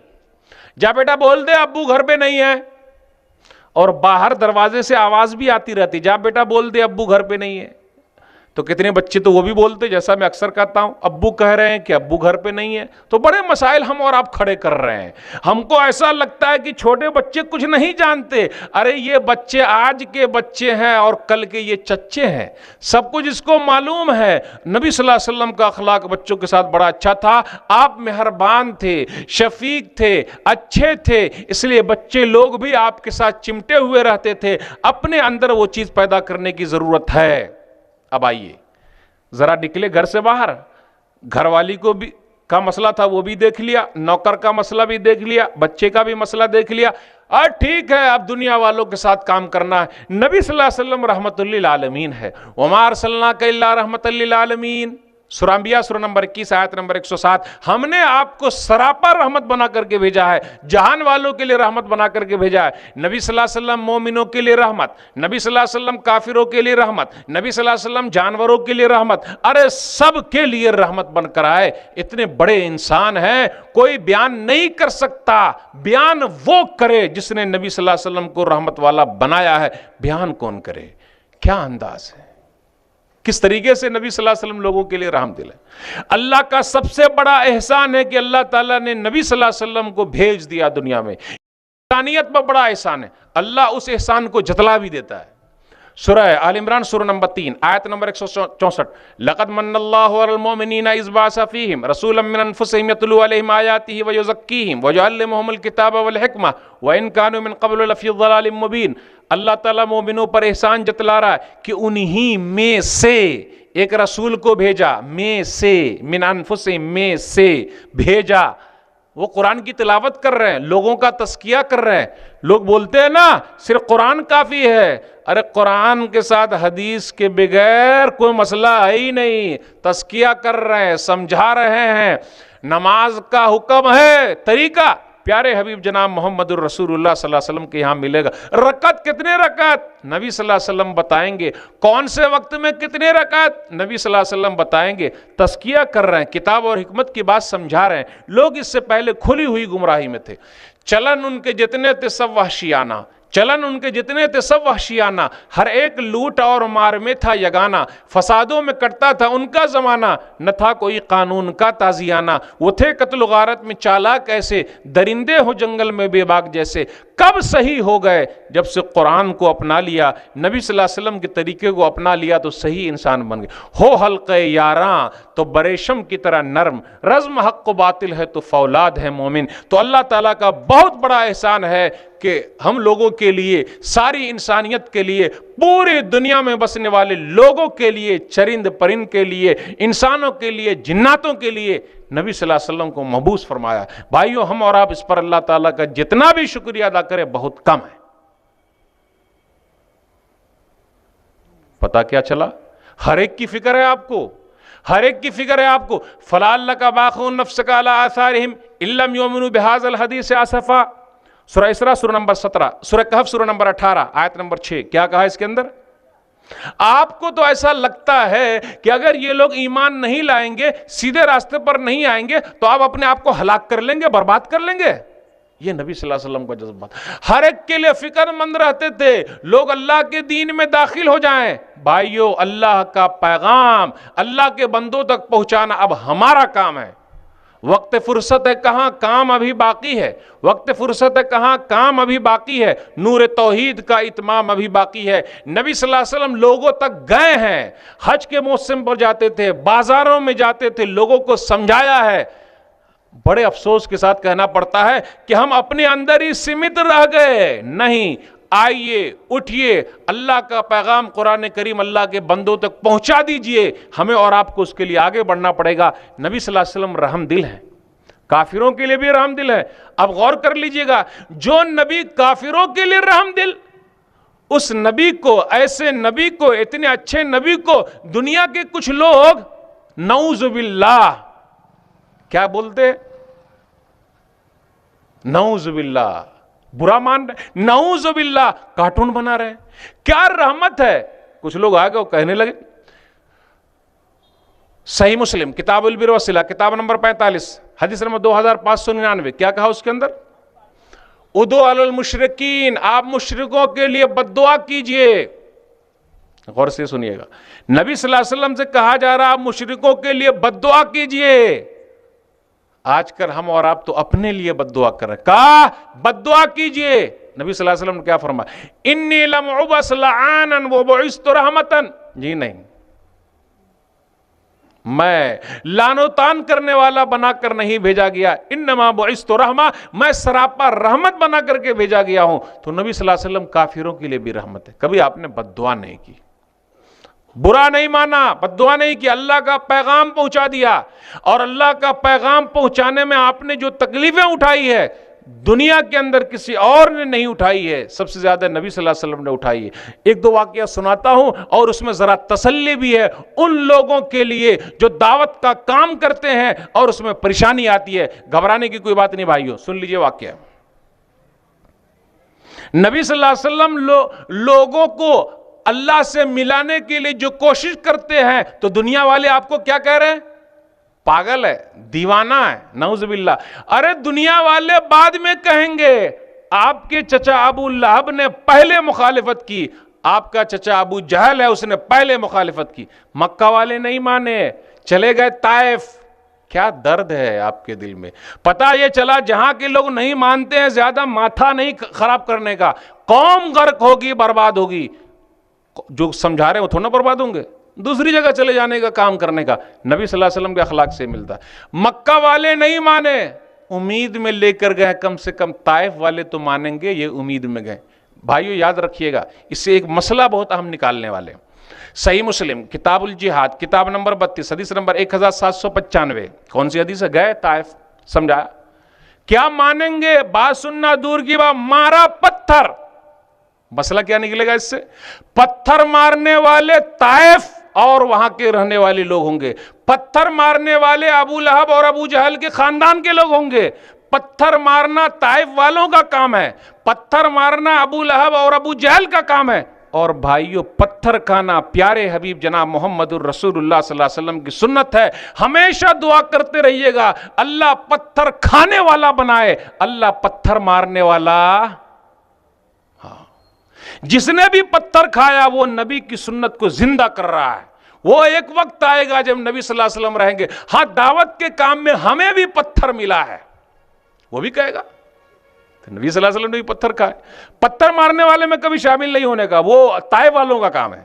جا بیٹا بول دے ابو گھر پہ نہیں ہے. اور باہر دروازے سے آواز بھی آتی رہتی, جا بیٹا بول دے ابو گھر پہ نہیں ہے. تو کتنے بچے تو وہ بھی بولتے, جیسا میں اکثر کہتا ہوں, ابو کہہ رہے ہیں کہ ابو گھر پہ نہیں ہے. تو بڑے مسائل ہم اور آپ کھڑے کر رہے ہیں. ہم کو ایسا لگتا ہے کہ چھوٹے بچے کچھ نہیں جانتے. ارے یہ بچے آج کے بچے ہیں اور کل کے یہ چچے ہیں, سب کچھ اس کو معلوم ہے. نبی صلی اللہ علیہ وسلم کا اخلاق بچوں کے ساتھ بڑا اچھا تھا. آپ مہربان تھے, شفیق تھے, اچھے تھے, اس لیے بچے لوگ بھی آپ کے ساتھ چمٹے ہوئے رہتے تھے. اپنے اندر وہ چیز پیدا کرنے کی ضرورت ہے. اب آئیے ذرا نکلے گھر سے باہر, گھر والی کو بھی کا مسئلہ تھا وہ بھی دیکھ لیا, نوکر کا مسئلہ بھی دیکھ لیا, بچے کا بھی مسئلہ دیکھ لیا, اور ٹھیک ہے اب دنیا والوں کے ساتھ کام کرنا ہے. نبی صلی اللہ علیہ وسلم رحمت للعالمین ہے. وما ارسلناک الا رحمت للعالمین, سورہ انبیاء سورہ نمبر 21 آیت نمبر 107. ہم نے آپ کو سراپا رحمت بنا کر کے بھیجا ہے, جہان والوں کے لیے رحمت بنا کر کے بھیجا ہے. نبی صلی اللہ علیہ وسلم مومنوں کے لیے رحمت, نبی صلی اللہ علیہ وسلم کافروں کے لیے رحمت, نبی صلی اللہ علیہ وسلم جانوروں کے لیے رحمت, ارے سب کے لیے رحمت بن کر آئے. اتنے بڑے انسان ہیں, کوئی بیان نہیں کر سکتا, بیان وہ کرے جس نے نبی صلی اللہ علیہ وسلم کو رحمت والا بنایا ہے. بیان کون کرے؟ کیا انداز ہے, کس طریقے سے نبی صلی اللہ علیہ وسلم لوگوں کے لیے رحم دل ہے. اللہ کا سب سے بڑا احسان ہے کہ اللہ تعالیٰ نے نبی صلی اللہ علیہ وسلم کو بھیج دیا دنیا میں. انسانیت پر بڑا احسان ہے, اللہ اس احسان کو جتلا بھی دیتا ہے. سورہ آل عمران سورہ نمبر 3 آیت نمبر 164. لقد من اللہ علی المؤمنین اذ بعث فیہم رسولا من انفسہم یتلو علیہم آیاتہ ویزکیہم ویعلمہم الکتاب والحکمہ وان کانوا من قبل لفی ضلال مبین. اللہ تعالیٰ مومنوں پر احسان جتلا رہا ہے کہ انہی میں سے ایک رسول کو بھیجا, میں سے, من انفسہم میں سے بھیجا. وہ قرآن کی تلاوت کر رہے ہیں, لوگوں کا تزکیہ کر رہے ہیں. لوگ بولتے ہیں نا صرف قرآن کافی ہے, ارے قرآن کے ساتھ حدیث کے بغیر کوئی مسئلہ ہے ہی نہیں. تزکیہ کر رہے ہیں, سمجھا رہے ہیں. نماز کا حکم ہے, طریقہ پیارے حبیب جناب محمد الرسول اللہ صلی اللہ علیہ وسلم کے یہاں ملے گا. رکعت کتنے رکعت نبی صلی اللہ علیہ وسلم بتائیں گے, کون سے وقت میں کتنے رکعت نبی صلی اللہ علیہ وسلم بتائیں گے. تزکیہ کر رہے ہیں, کتاب اور حکمت کی بات سمجھا رہے ہیں. لوگ اس سے پہلے کھلی ہوئی گمراہی میں تھے. چلن ان کے جتنے تھے سب وحشیانہ, چلن ان کے جتنے تھے سب وحشیانہ, ہر ایک لوٹ اور مار میں تھا یگانہ. فسادوں میں کٹتا تھا ان کا زمانہ, نہ تھا کوئی قانون کا تازیانہ. وہ تھے قتل و غارت میں چالاک ایسے, درندے ہو جنگل میں بے باک جیسے. کب صحیح ہو گئے جب سے قرآن کو اپنا لیا, نبی صلی اللہ علیہ وسلم کے طریقے کو اپنا لیا تو صحیح انسان بن گئے. ہو حلقے یاراں تو بریشم کی طرح نرم, رزم حق و باطل ہے تو فولاد ہے مومن. تو اللہ تعالیٰ کا بہت بڑا احسان ہے کہ ہم لوگوں کے لیے, ساری انسانیت کے لیے, پوری دنیا میں بسنے والے لوگوں کے لیے, چرند پرند کے لیے, انسانوں کے لیے, جناتوں کے لیے نبی صلی اللہ علیہ وسلم کو مبعوث فرمایا. بھائیو, ہم اور آپ اس پر اللہ تعالیٰ کا جتنا بھی شکریہ ادا کریں بہت کم ہے. پتہ کیا چلا؟ ہر ایک کی فکر ہے آپ کو, ہر ایک کی فکر ہے آپ کو. فَلَعَلَّكَ بَاخِعٌ نَفْسَكَ عَلَىٰ آثَارِهِمْ إِن لَّمْ يُؤْمِنُوا بِهَٰذَا الْحَدِيثِ آسَفًا. سورہ اسراء سورہ نمبر 17, سورہ کہف سورہ نمبر 18 آیت نمبر 6. کیا کہا اس کے اندر؟ آپ کو تو ایسا لگتا ہے کہ اگر یہ لوگ ایمان نہیں لائیں گے, سیدھے راستے پر نہیں آئیں گے, تو آپ اپنے آپ کو ہلاک کر لیں گے, برباد کر لیں گے. یہ نبی صلی اللہ علیہ وسلم کا جذبہ, ہر ایک کے لیے فکر مند رہتے تھے لوگ اللہ کے دین میں داخل ہو جائیں. بھائیو, اللہ کا پیغام اللہ کے بندوں تک پہنچانا اب ہمارا کام ہے. وقت فرصت ہے کہاں, کام ابھی باقی ہے. وقت فرصت ہے کہاں, کام ابھی باقی ہے. نور توحید کا اتمام ابھی باقی ہے. نبی صلی اللہ علیہ وسلم لوگوں تک گئے ہیں, حج کے موسم پر جاتے تھے, بازاروں میں جاتے تھے, لوگوں کو سمجھایا ہے. بڑے افسوس کے ساتھ کہنا پڑتا ہے کہ ہم اپنے اندر ہی سمت رہ گئے. نہیں, آئیے, اٹھئے, اللہ کا پیغام قرآن کریم اللہ کے بندوں تک پہنچا دیجئے. ہمیں اور آپ کو اس کے لیے آگے بڑھنا پڑے گا. نبی صلی اللہ علیہ وسلم رحم دل ہیں, کافروں کے لیے بھی رحم دل ہے. اب غور کر لیجئے گا, جو نبی کافروں کے لیے رحم دل, اس نبی کو, ایسے نبی کو, اتنے اچھے نبی کو دنیا کے کچھ لوگ نعوذ باللہ کیا بولتے, نعوذ باللہ برا مان رہے, نعوذ باللہ کارٹون بنا رہے. کیا رحمت ہے. کچھ لوگ آگے وہ کہنے لگے, صحیح مسلم کتاب البر والصلہ کتاب نمبر 45 حدیث نمبر 2599, کیا کہا اس کے اندر؟ ادعو علی المشرکین, آپ مشرکوں کے لیے بد دعا کیجئے. غور سے سنیے گا, نبی صلی اللہ علیہ وسلم سے کہا جا رہا آپ مشرکوں کے لیے بد دعا کیجئے. آج کل ہم اور آپ تو اپنے لیے بد دعا کر رہے ہیں. کہا بد دعا کیجئے. نبی صلی اللہ علیہ وسلم نے کیا فرمایا؟ انی لم ابعث لعانا وبعثت رحمتا. جی نہیں, میں لعن و طعن کرنے والا بنا کر نہیں بھیجا گیا, انما بعثت رحمہ, میں سراپا رحمت بنا کر کے بھیجا گیا ہوں. تو نبی صلی اللہ علیہ وسلم کافروں کے لیے بھی رحمت ہے. کبھی آپ نے بد دعا نہیں کی. برا نہیں مانا، بد دعا نہیں کی، اللہ کا پیغام پہنچا دیا. اور اللہ کا پیغام پہنچانے میں آپ نے جو تکلیفیں اٹھائی ہے دنیا کے اندر کسی اور نے نہیں اٹھائی ہے، سب سے زیادہ نبی صلی اللہ علیہ وسلم نے اٹھائی ہے. ایک دو واقعہ سناتا ہوں اور اس میں ذرا تسلی بھی ہے ان لوگوں کے لیے جو دعوت کا کام کرتے ہیں اور اس میں پریشانی آتی ہے. گھبرانے کی کوئی بات نہیں بھائیو، سن لیجئے واقعہ. نبی صلی اللہ علیہ وسلم لوگوں کو اللہ سے ملانے کے لیے جو کوشش کرتے ہیں تو دنیا والے آپ کو کیا کہہ رہے ہیں؟ پاگل ہے، دیوانہ ہے، نعوذ باللہ. ارے دنیا والے بعد میں کہیں گے، آپ کے چچا ابو لہب نے پہلے مخالفت کی، آپ کا چچا ابو جہل ہے اس نے پہلے مخالفت کی. مکہ والے نہیں مانے، چلے گئے طائف. کیا درد ہے آپ کے دل میں. پتہ یہ چلا جہاں کے لوگ نہیں مانتے ہیں زیادہ ماتھا نہیں خراب کرنے کا، قوم غرق ہوگی، برباد ہوگی. جو سمجھا رہے ہیں وہ تھوڑا برباد ہوں گے، دوسری جگہ چلے جانے کا کام کرنے کا. نبی صلی اللہ علیہ وسلم کے اخلاق سے ملتا ہے. مکہ والے نہیں مانے، امید میں لے کر گئے، کم سے کم طائف والے تو مانیں گے، یہ امید میں گئے. بھائیو یاد رکھیے گا، اس سے ایک مسئلہ بہت اہم نکالنے والے. صحیح مسلم کتاب الجہاد کتاب نمبر 32 حدیث نمبر 1795. کون سی حدیث ہے؟ گئے طائف، سمجھا کیا مانیں گے؟ بات سننا دور کی بات، مارا پتھر. مسئلہ کیا نکلے گا اس سے؟ پتھر مارنے والے طائف اور وہاں کے رہنے والے لوگ ہوں گے. پتھر مارنے والے ابو لہب اور ابو جہل کے خاندان کے لوگ ہوں گے. پتھر مارنا طائف والوں کا کام ہے، پتھر مارنا ابو لہب اور ابو جہل کا کام ہے. اور بھائیو پتھر کھانا پیارے حبیب جناب محمد الرسول اللہ صلی اللہ علیہ وسلم کی سنت ہے. ہمیشہ دعا کرتے رہیے گا اللہ پتھر کھانے والا بنائے، اللہ پتھر مارنے والا. جس نے بھی پتھر کھایا وہ نبی کی سنت کو زندہ کر رہا ہے. وہ ایک وقت آئے گا جب نبی صلی اللہ علیہ وسلم رہیں گے، ہاں دعوت کے کام میں ہمیں بھی پتھر ملا ہے، وہ بھی کہے گا نبی صلی اللہ علیہ وسلم نے بھی پتھر کھائے. پتھر مارنے والے میں کبھی شامل نہیں ہونے کا، وہ طائف والوں کا کام ہے.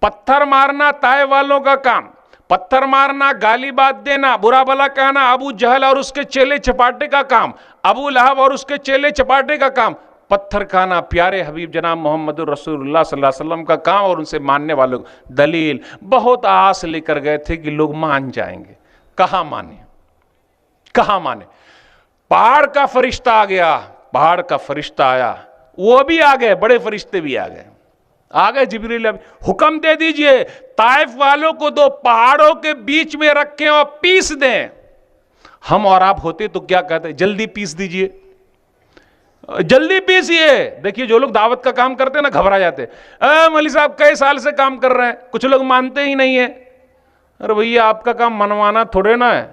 پتھر مارنا طائف والوں کا کام. پتھر مارنا، گالی بات دینا، برا بھلا کہنا ابو جہل اور اس کے چیلے چپاٹے کا کام، ابو لہب اور اس کے چیلے چپاٹے کا کام. پتھر کھانا پیارے حبیب جناب محمد الرسول اللہ صلی اللہ علیہ وسلم کا کام اور ان سے ماننے والوں. دلیل بہت آس لے کر گئے تھے کہ لوگ مان جائیں گے. کہاں مانے، کہاں مانے. پہاڑ کا فرشتہ آ گیا، پہاڑ کا فرشتہ آیا، وہ بھی آ گئے، بڑے فرشتے بھی آ گئے. آ گئے جبریل، حکم دے دیجئے طائف والوں کو دو پہاڑوں کے بیچ میں رکھیں اور پیس دیں. ہم اور آپ ہوتے تو کیا کہتے؟ جلدی پیس دیجئے، جلدی پیسیے. دیکھیے جو لوگ دعوت کا کام کرتے ہیں نا گھبرا جاتے ہیں. مولوی صاحب کئی سال سے کام کر رہے ہیں، کچھ لوگ مانتے ہی نہیں ہیں. ارے بھیا آپ کا کام منوانا تھوڑے نا ہے،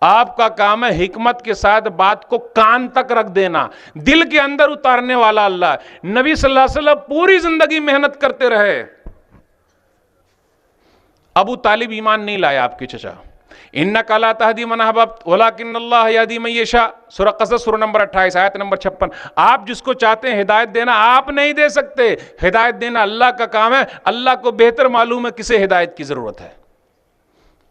آپ کا کام ہے حکمت کے ساتھ بات کو کان تک رکھ دینا، دل کے اندر اتارنے والا اللہ. نبی صلی اللہ علیہ وسلم پوری زندگی محنت کرتے رہے. ابو طالب ایمان نہیں لایا آپ کے چچا. انک لا تہدی من احببت ولکن اللہ یہدی من یشاء. سورہ قصص سورہ نمبر 28 آیت نمبر 56. آپ جس کو چاہتے ہیں ہدایت دینا آپ نہیں دے سکتے، ہدایت دینا اللہ کا کام ہے. اللہ کو بہتر معلوم ہے کسے ہدایت کی ضرورت ہے.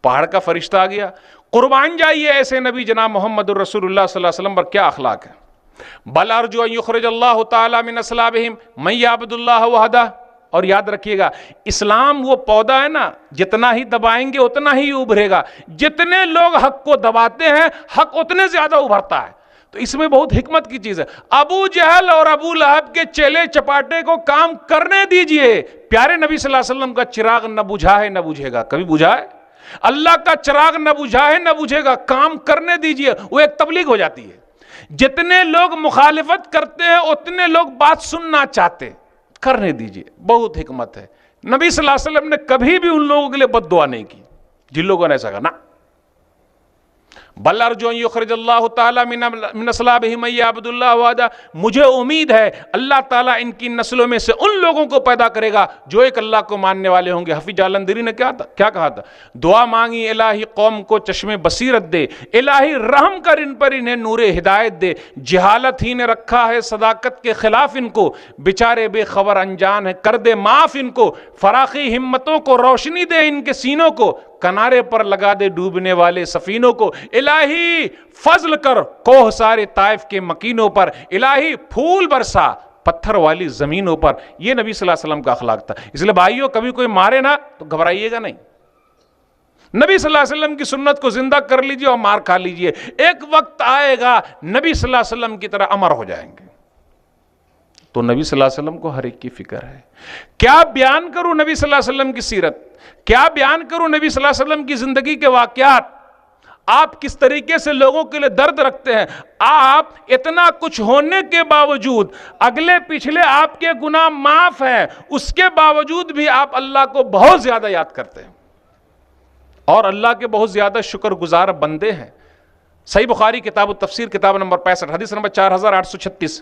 پہاڑ کا فرشتہ آ گیا. قربان جائیے ایسے نبی جناب محمد الرسول اللہ صلی اللہ علیہ وسلم پر کیا اخلاق ہے. بل ارجو ان یخرج اللہ تعالی من اصلابہم من یعبد اللہ وحدہ. اور یاد رکھیے گا اسلام وہ پودا ہے نا، جتنا ہی دبائیں گے اتنا ہی ابھرے گا. جتنے لوگ حق کو دباتے ہیں حق اتنے زیادہ ابھرتا ہے. تو اس میں بہت حکمت کی چیز ہے. ابو جہل اور ابو لہب کے چیلے چپاٹے کو کام کرنے دیجئے. پیارے نبی صلی اللہ علیہ وسلم کا چراغ نہ بجھا ہے نہ بجھے گا. کبھی بجھا ہے؟ اللہ کا چراغ نہ بجھا ہے نہ بجھے گا. کام کرنے دیجئے. وہ ایک تبلیغ ہو جاتی ہے. جتنے لوگ مخالفت کرتے ہیں اتنے لوگ بات سننا چاہتے، کرنے دیجئے. بہت حکمت ہے. نبی صلی اللہ علیہ وسلم نے کبھی بھی ان لوگوں کے لیے بد دعا نہیں کی جن لوگوں نے ایسا کہا نا. بل ارجو ان یخرج اللہ تعالی من اصلابہم من یعبد اللہ وحدہ. مجھے امید ہے اللہ تعالیٰ ان کی نسلوں میں سے ان لوگوں کو پیدا کرے گا جو ایک اللہ کو ماننے والے ہوں گے. حفیظ جالندھری نے کیا کہا تھا؟ دعا مانگی الہی قوم کو چشم بصیرت دے، الہی رحم کر ان پر، انہیں نور ہدایت دے. جہالت ہی نے رکھا ہے صداقت کے خلاف ان کو، بیچارے بے خبر انجان ہے، کر دے معاف ان کو. فراخی ہمتوں کو روشنی دے ان کے سینوں کو، کنارے پر لگا دے ڈوبنے والے سفینوں کو. الہی فضل کر کوہ سارے طائف کے مکینوں پر. الہی پھول برسا پتھر والی زمینوں پر. یہ نبی صلی اللہ علیہ وسلم کا اخلاق تھا. اس لیے بھائیو کبھی کوئی مارے نا تو گھبرائیے گا نہیں. نبی صلی اللہ علیہ وسلم کی سنت کو زندہ کر لیجئے اور مار کھا لیجئے. ایک وقت آئے گا نبی صلی اللہ علیہ وسلم کی طرح امر ہو جائیں گے. تو نبی صلی اللہ علیہ وسلم کو ہر ایک کی فکر ہے. کیا بیان کروں نبی صلی اللہ علیہ وسلم کی سیرت, کیا بیان کروں نبی صلی اللہ علیہ وسلم کی زندگی کے واقعات. آپ کس طریقے سے لوگوں کے لیے درد رکھتے ہیں. آپ اتنا کچھ ہونے کے باوجود, اگلے پچھلے آپ کے گناہ معاف ہیں, اس کے باوجود بھی آپ اللہ کو بہت زیادہ یاد کرتے ہیں اور اللہ کے بہت زیادہ شکر گزار بندے ہیں. صحیح بخاری کتاب التفسیر کتاب نمبر 65 حدیث نمبر 4836.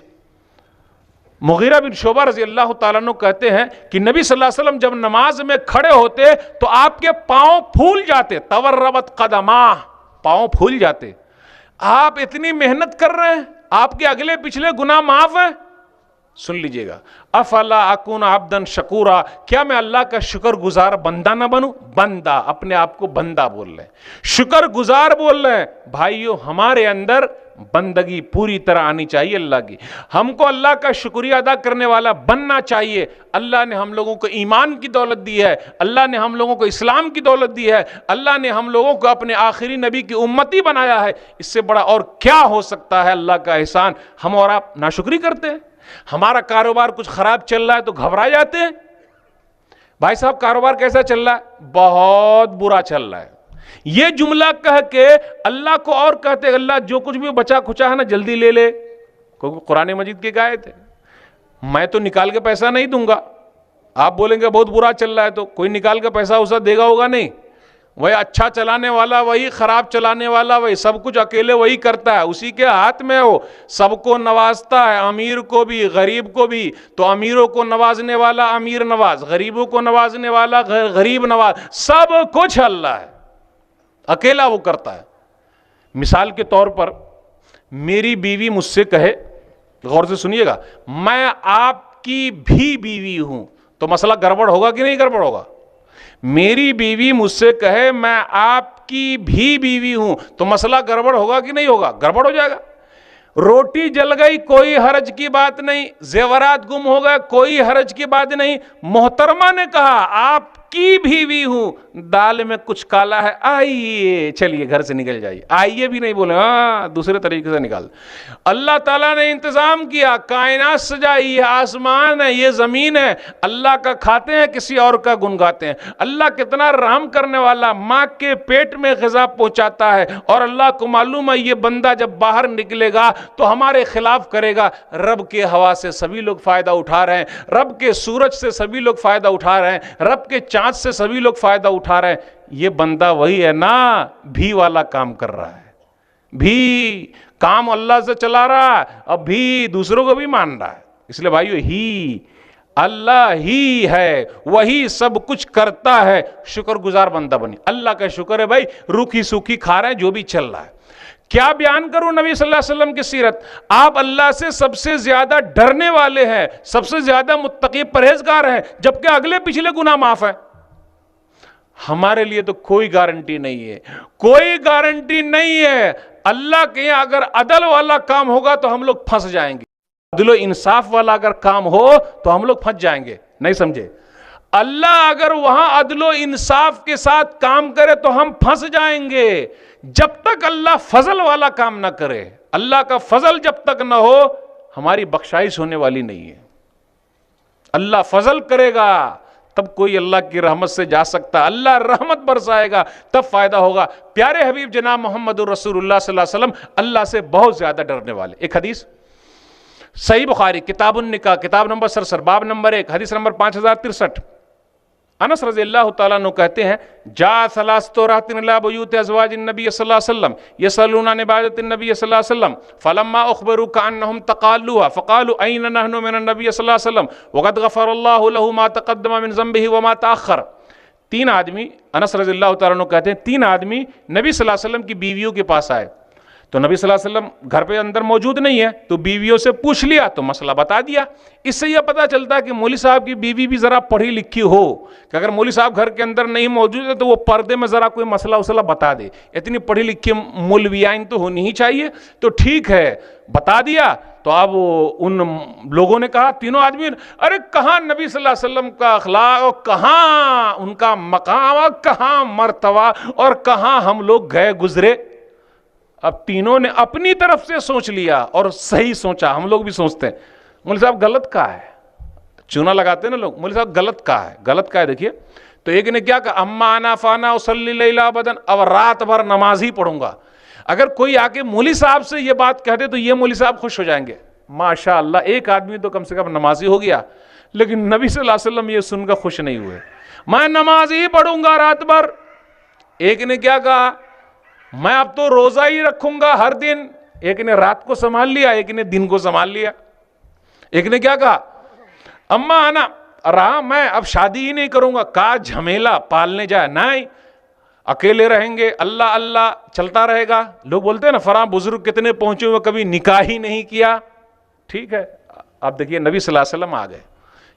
مغیرہ بن شعبہ رضی اللہ تعالیٰ عنہ کہتے ہیں کہ نبی صلی اللہ علیہ وسلم جب نماز میں کھڑے ہوتے تو آپ کے پاؤں پھول جاتے, توربت قدماہ, پاؤں پھول جاتے. آپ اتنی محنت کر رہے ہیں, آپ کے اگلے پچھلے گناہ معاف ہیں. سن لیجئے گا, افلا اکون عبدا شکورا, کیا میں اللہ کا شکر گزار بندہ نہ بنوں. بندہ, اپنے آپ کو بندہ بول رہے ہیں, شکر گزار بول رہے ہیں. بھائیو ہمارے اندر بندگی پوری طرح آنی چاہیے اللہ کی. ہم کو اللہ کا شکریہ ادا کرنے والا بننا چاہیے. اللہ نے ہم لوگوں کو ایمان کی دولت دی ہے, اللہ نے ہم لوگوں کو اسلام کی دولت دی ہے, اللہ نے ہم لوگوں کو اپنے آخری نبی کی امتی بنایا ہے. اس سے بڑا اور کیا ہو سکتا ہے اللہ کا احسان. ہم اور آپ ناشکری کرتے ہیں. ہمارا کاروبار کچھ خراب چل رہا ہے تو گھبرا جاتے ہیں. بھائی صاحب کاروبار کیسا چل رہا ہے؟ بہت برا چل رہا ہے. یہ جملہ کہہ کے اللہ کو اور کہتے, اللہ جو کچھ بھی بچا کھچا ہے نا جلدی لے لے. کیونکہ قرآن مجید کی آیت ہے, میں تو نکال کے پیسہ نہیں دوں گا. آپ بولیں گے بہت برا چل رہا ہے تو کوئی نکال کے پیسہ اسا دے گا ہوگا نہیں. وہی اچھا چلانے والا, وہی خراب چلانے والا, وہی سب کچھ اکیلے وہی کرتا ہے, اسی کے ہاتھ میں ہو, سب کو نوازتا ہے, امیر کو بھی غریب کو بھی. تو امیروں کو نوازنے والا امیر نواز, غریبوں کو نوازنے والا غریب نواز, سب کچھ اللہ ہے, اکیلا وہ کرتا ہے. مثال کے طور پر میری بیوی مجھ سے کہے, غور سے سنیے گا, میں آپ کی بھی بیوی ہوں, تو مسئلہ گڑبڑ ہوگا کہ نہیں گڑبڑ ہوگا؟ میری بیوی مجھ سے کہے میں آپ کی بھی بیوی ہوں, تو مسئلہ گڑبڑ ہوگا کہ نہیں ہوگا؟ گڑبڑ ہو جائے گا. روٹی جل گئی کوئی حرج کی بات نہیں, زیورات گم ہو گئے کوئی حرج کی بات نہیں. محترمہ نے کہا آپ کی بیوی ہوں, دال میں کچھ کالا ہے, آئیے چلیے گھر سے نکل جائیے. آئیے بھی نہیں بولے, ہاں دوسرے طریقے سے نکال. اللہ تعالیٰ نے انتظام کیا, کائنات سجائی, یہ آسمان ہے, یہ زمین ہے, اللہ کا کھاتے ہیں کسی اور کا گنگاتے ہیں. اللہ کتنا رحم کرنے والا, ماں کے پیٹ میں غذا پہنچاتا ہے, اور اللہ کو معلوم ہے یہ بندہ جب باہر نکلے گا تو ہمارے خلاف کرے گا. رب کے ہوا سے سبھی لوگ فائدہ اٹھا رہے ہیں, رب کے سورج سے سبھی لوگ فائدہ اٹھا رہے ہیں, رب کے چاند سے سبھی لوگ فائدہ اٹھا رہے ہیں. یہ بندہ وہی ہے نا, بھی والا کام کر رہا ہے, بھی کام اللہ سے چلا رہا ہے, اب بھی دوسروں کو بھی مان رہا ہے. اس لیے بھائیو ہی اللہ ہی ہے, وہی سب کچھ کرتا ہے. شکر گزار بندہ بنی. اللہ کا شکر ہے بھائی, روکھی سوکھی کھا رہے ہیں جو بھی چل رہا ہے. کیا بیان کروں نبی صلی اللہ علیہ وسلم کی سیرت. آپ اللہ سے سب سے زیادہ ڈرنے والے ہیں, سب سے زیادہ متقی پرہیزگار ہیں, جبکہ اگلے پچھلے گناہ معاف ہیں. ہمارے لیے تو کوئی گارنٹی نہیں ہے, کوئی گارنٹی نہیں ہے. اللہ کے یہاں اگر عدل والا کام ہوگا تو ہم لوگ پھنس جائیں گے, عدل و انصاف والا اگر کام ہو تو ہم لوگ پھنس جائیں گے. نہیں سمجھے؟ اللہ اگر وہاں عدل و انصاف کے ساتھ کام کرے تو ہم پھنس جائیں گے. جب تک اللہ فضل والا کام نہ کرے, اللہ کا فضل جب تک نہ ہو, ہماری بخشائش ہونے والی نہیں ہے. اللہ فضل کرے گا تب کوئی اللہ کی رحمت سے جا سکتا, اللہ رحمت برسائے گا تب فائدہ ہوگا. پیارے حبیب جناب محمد رسول اللہ صلی اللہ علیہ وسلم اللہ سے بہت زیادہ ڈرنے والے. ایک حدیث صحیح بخاری کتاب النکاح کتاب نمبر 67 باب نمبر 1 حدیث نمبر 5063. انس رضی اللہ تعالیٰ عنہ کہتے ہیں, جاء ثلاثۃ رہط الی بیوت ازواج النبی صلی اللہ علیہ وسلم یسألون عن عبادۃ النبی صلی اللہ علیہ وسلم فلما اخبروا كأنهم تقالوها فقالوا اين نحن من النبي صلی اللہ علیہ وسلم وقد غفر اللہ له ما تقدم من ذنبه وما تأخر. 3 آدمی, انس رضی اللہ تعالیٰ عنہ کہتے ہیں 3 آدمی نبی صلی اللہ علیہ وسلم کی بیویوں کے پاس آئے. تو نبی صلی اللہ علیہ وسلم گھر پہ اندر موجود نہیں ہے تو بیویوں سے پوچھ لیا تو مسئلہ بتا دیا. اس سے یہ پتہ چلتا ہے کہ مولوی صاحب کی بیوی بھی ذرا پڑھی لکھی ہو, کہ اگر مولوی صاحب گھر کے اندر نہیں موجود ہے تو وہ پردے میں ذرا کوئی مسئلہ بتا دے. اتنی پڑھی لکھی مولویائن تو ہونی ہی چاہیے. تو ٹھیک ہے, بتا دیا. تو اب ان لوگوں نے کہا, تینوں آدمی, ارے کہاں نبی صلی اللہ علیہ وسلم کا اخلاق, اور کہاں ان کا مقام, اور کہاں مرتبہ, اور کہاں ہم لوگ گئے گزرے. اب تینوں نے اپنی طرف سے سوچ لیا اور صحیح سوچا. ہم لوگ بھی سوچتے ہیں مولوی صاحب غلط کہا ہے, چونا لگاتے ہیں نا لوگ, مولوی صاحب غلط کہا ہے, غلط کہا ہے. دیکھیے تو ایک نے کیا کہا, اما انا فانا اصلی لیلا ابدا, اب رات بھر نماز ہی پڑھوں گا. اگر کوئی آ کے مولوی صاحب سے یہ بات کہہ دے تو یہ مولوی صاحب خوش ہو جائیں گے, ماشاء اللہ ایک آدمی تو کم سے کم نمازی ہو گیا. لیکن نبی صلی اللہ علیہ وسلم یہ سن کر خوش نہیں ہوئے, میں نماز ہی پڑھوں گا رات بھر. ایک نے کیا کہا, میں اب تو روزہ ہی رکھوں گا ہر دن. ایک نے رات کو سنبھال لیا, ایک نے دن کو سنبھال لیا. ایک نے کیا کہا, اما انا رہا, میں اب شادی ہی نہیں کروں گا. کہا جھمیلا پالنے جائے, نہیں اکیلے رہیں گے, اللہ اللہ چلتا رہے گا. لوگ بولتے ہیں نا فلاں بزرگ کتنے پہنچے ہوئے, کبھی نکاح ہی نہیں کیا. ٹھیک ہے, اب دیکھیے نبی صلی اللہ علیہ وسلم آ گئے.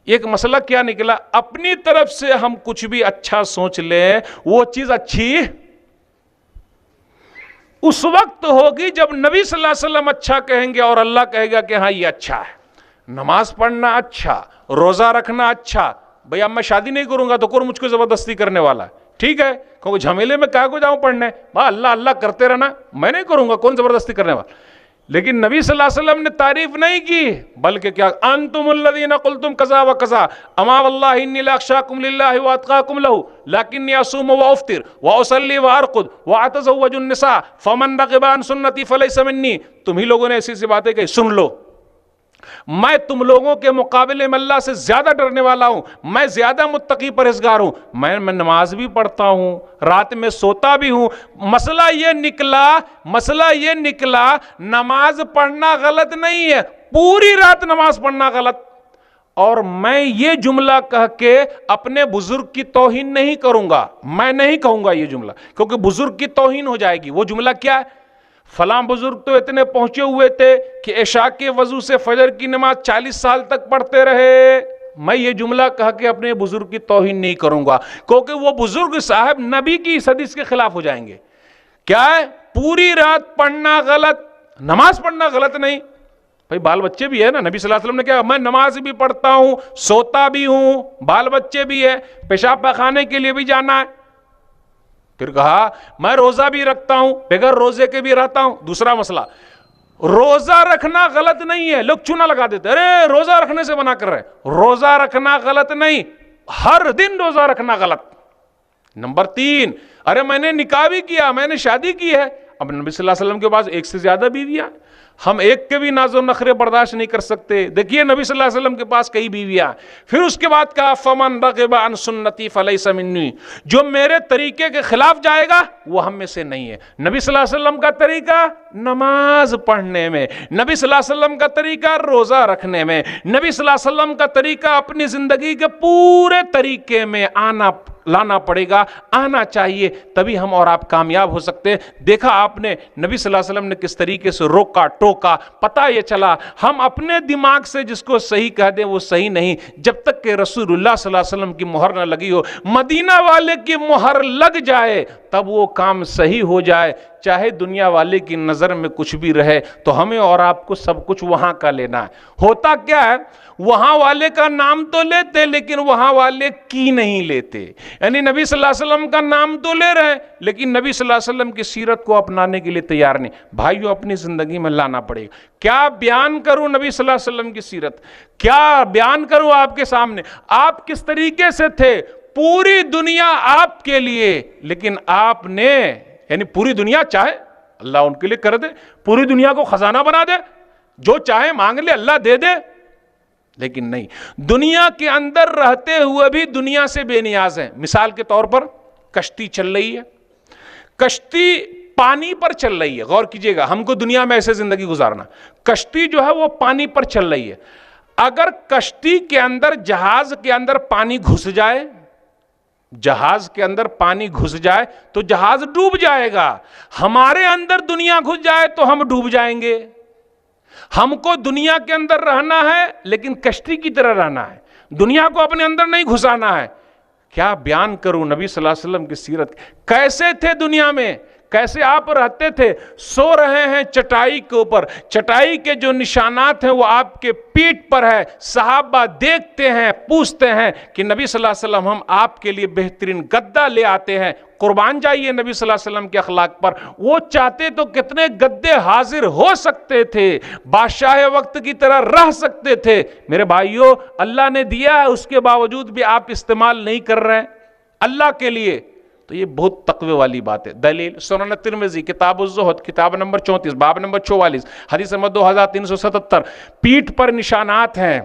ایک مسئلہ کیا نکلا, اپنی طرف سے ہم کچھ بھی اچھا سوچ لیں وہ چیز اچھی اس وقت ہوگی جب نبی صلی اللہ علیہ وسلم اچھا کہیں گے اور اللہ کہے گا کہ ہاں یہ اچھا ہے. نماز پڑھنا اچھا, روزہ رکھنا اچھا. بھئی اب میں شادی نہیں کروں گا تو کون مجھ کو زبردستی کرنے والا ہے. ٹھیک ہے, کیونکہ جھمیلے میں کہا کو جاؤں پڑھنے, اللہ اللہ کرتے رہنا, میں نہیں کروں گا, کون زبردستی کرنے والا. لیکن نبی صلی اللہ علیہ وسلم نے تعریف نہیں کی, بلکہ کیا, انتم الذین قلتم کذا و کذا اما واللہ انی لاخشاکم للہ واتقاکم لہ لکنی اصوم وافطر واصلی وارقد واتزوج النساء فمن رغب عن سنتی فلیس منی. تم ہی لوگوں نے ایسی سی باتیں کہی, سن لو, میں تم لوگوں کے مقابلے میں اللہ سے زیادہ ڈرنے والا ہوں, میں زیادہ متقی پرہیزگار ہوں, میں نماز بھی پڑھتا ہوں, رات میں سوتا بھی ہوں. مسئلہ یہ نکلا نماز پڑھنا غلط نہیں ہے, پوری رات نماز پڑھنا غلط. اور میں یہ جملہ کہہ کے اپنے بزرگ کی توہین نہیں کروں گا, میں نہیں کہوں گا یہ جملہ, کیونکہ بزرگ کی توہین ہو جائے گی. وہ جملہ کیا ہے, فلاں بزرگ تو اتنے پہنچے ہوئے تھے کہ عشاء کے وضو سے فجر کی نماز 40 سال تک پڑھتے رہے. میں یہ جملہ کہہ کے اپنے بزرگ کی توہین نہیں کروں گا, کیونکہ وہ بزرگ صاحب نبی کی اس حدیث کے خلاف ہو جائیں گے. کیا ہے, پوری رات پڑھنا غلط, نماز پڑھنا غلط نہیں. بھائی بال بچے بھی ہے نا, نبی صلی اللہ علیہ وسلم نے کہا میں نماز بھی پڑھتا ہوں, سوتا بھی ہوں, بال بچے بھی ہے, پیشاب پخانے کے لیے بھی جانا ہے. پھر کہا میں روزہ بھی رکھتا ہوں, بغیر روزے کے بھی رہتا ہوں. دوسرا مسئلہ, روزہ رکھنا غلط نہیں ہے. لوگ چونا لگا دیتے, ارے روزہ رکھنے سے منع کر رہے. روزہ رکھنا غلط نہیں, ہر دن روزہ رکھنا غلط. نمبر 3, ارے میں نے نکاح بھی کیا, میں نے شادی کی ہے. اب نبی صلی اللہ علیہ وسلم کے پاس ایک سے زیادہ بیویاں, ہم ایک کے بھی ناز و نخرے برداشت نہیں کر سکتے. دیکھیے نبی صلی اللہ علیہ وسلم کے پاس کئی بیویاں. پھر اس کے بعد کہا فمن رغب عن سنتی فلیس منی, جو میرے طریقے کے خلاف جائے گا وہ ہم میں سے نہیں ہے. نبی صلی اللہ علیہ وسلم کا طریقہ نماز پڑھنے میں, نبی صلی اللہ علیہ وسلم کا طریقہ روزہ رکھنے میں, نبی صلی اللہ علیہ وسلم کا طریقہ اپنی زندگی کے پورے طریقے میں لانا پڑے گا, آنا چاہیے, تبھی ہم اور آپ کامیاب ہو سکتے. دیکھا آپ نے نبی صلی اللہ علیہ وسلم نے کس طریقے سے روکا ٹوکا. پتہ یہ چلا ہم اپنے دماغ سے جس کو صحیح کہہ دیں وہ صحیح نہیں, جب تک کہ رسول اللہ صلی اللہ علیہ وسلم کی مہر نہ لگی ہو. مدینہ والے کی مہر لگ جائے تب وہ کام صحیح ہو جائے, چاہے دنیا والے کی نظر میں کچھ بھی رہے. تو ہمیں اور آپ کو سب کچھ وہاں کا لینا ہے. ہوتا کیا ہے, وہاں والے کا نام تو لیتے لیکن وہاں والے کی نہیں لیتے. یعنی نبی صلی اللہ علیہ وسلم کا نام تو لے رہے ہیں لیکن نبی صلی اللہ علیہ وسلم کی سیرت کو اپنانے کے لیے تیار نہیں. بھائیو اپنی زندگی میں لانا پڑے گا. کیا بیان کروں نبی صلی اللہ علیہ وسلم کی سیرت, کیا بیان کروں آپ کے سامنے, آپ کس طریقے سے تھے. پوری دنیا آپ کے لیے, لیکن آپ نے, یعنی پوری دنیا چاہے اللہ ان کے لیے کر دے, پوری دنیا کو خزانہ بنا دے, جو چاہے مانگ لے اللہ دے دے, لیکن نہیں, دنیا کے اندر رہتے ہوئے بھی دنیا سے بے نیاز ہیں. مثال کے طور پر کشتی چل رہی ہے, کشتی پانی پر چل رہی ہے. غور کیجئے گا, ہم کو دنیا میں ایسے زندگی گزارنا. کشتی جو ہے وہ پانی پر چل رہی ہے. اگر کشتی کے اندر, جہاز کے اندر پانی گھس جائے جہاز کے اندر پانی گھس جائے تو جہاز ڈوب جائے گا، ہمارے اندر دنیا گھس جائے تو ہم ڈوب جائیں گے۔ ہم کو دنیا کے اندر رہنا ہے لیکن کشتی کی طرح رہنا ہے، دنیا کو اپنے اندر نہیں گھسانا ہے۔ کیا بیان کروں نبی صلی اللہ علیہ وسلم کی سیرت، کیسے تھے دنیا میں، کیسے آپ رہتے تھے۔ سو رہے ہیں چٹائی کے اوپر، چٹائی کے جو نشانات ہیں وہ آپ کے پیٹھ پر ہے، صحابہ دیکھتے ہیں، پوچھتے ہیں کہ نبی صلی اللہ علیہ وسلم ہم آپ کے لیے بہترین گدا لے آتے ہیں۔ قربان جائیے نبی صلی اللہ علیہ وسلم کے اخلاق پر، وہ چاہتے تو کتنے گدے حاضر ہو سکتے تھے، بادشاہ وقت کی طرح رہ سکتے تھے۔ میرے بھائیوں، اللہ نے دیا ہے، اس کے باوجود بھی آپ استعمال نہیں کر رہے ہیں اللہ کے لیے، تو یہ بہت تقوی والی بات ہے۔ دلیل سنن ترمذی کتاب الزہد کتاب نمبر 34 باب نمبر 44 حدیث نمبر 2377، پیٹھ پر نشانات ہیں۔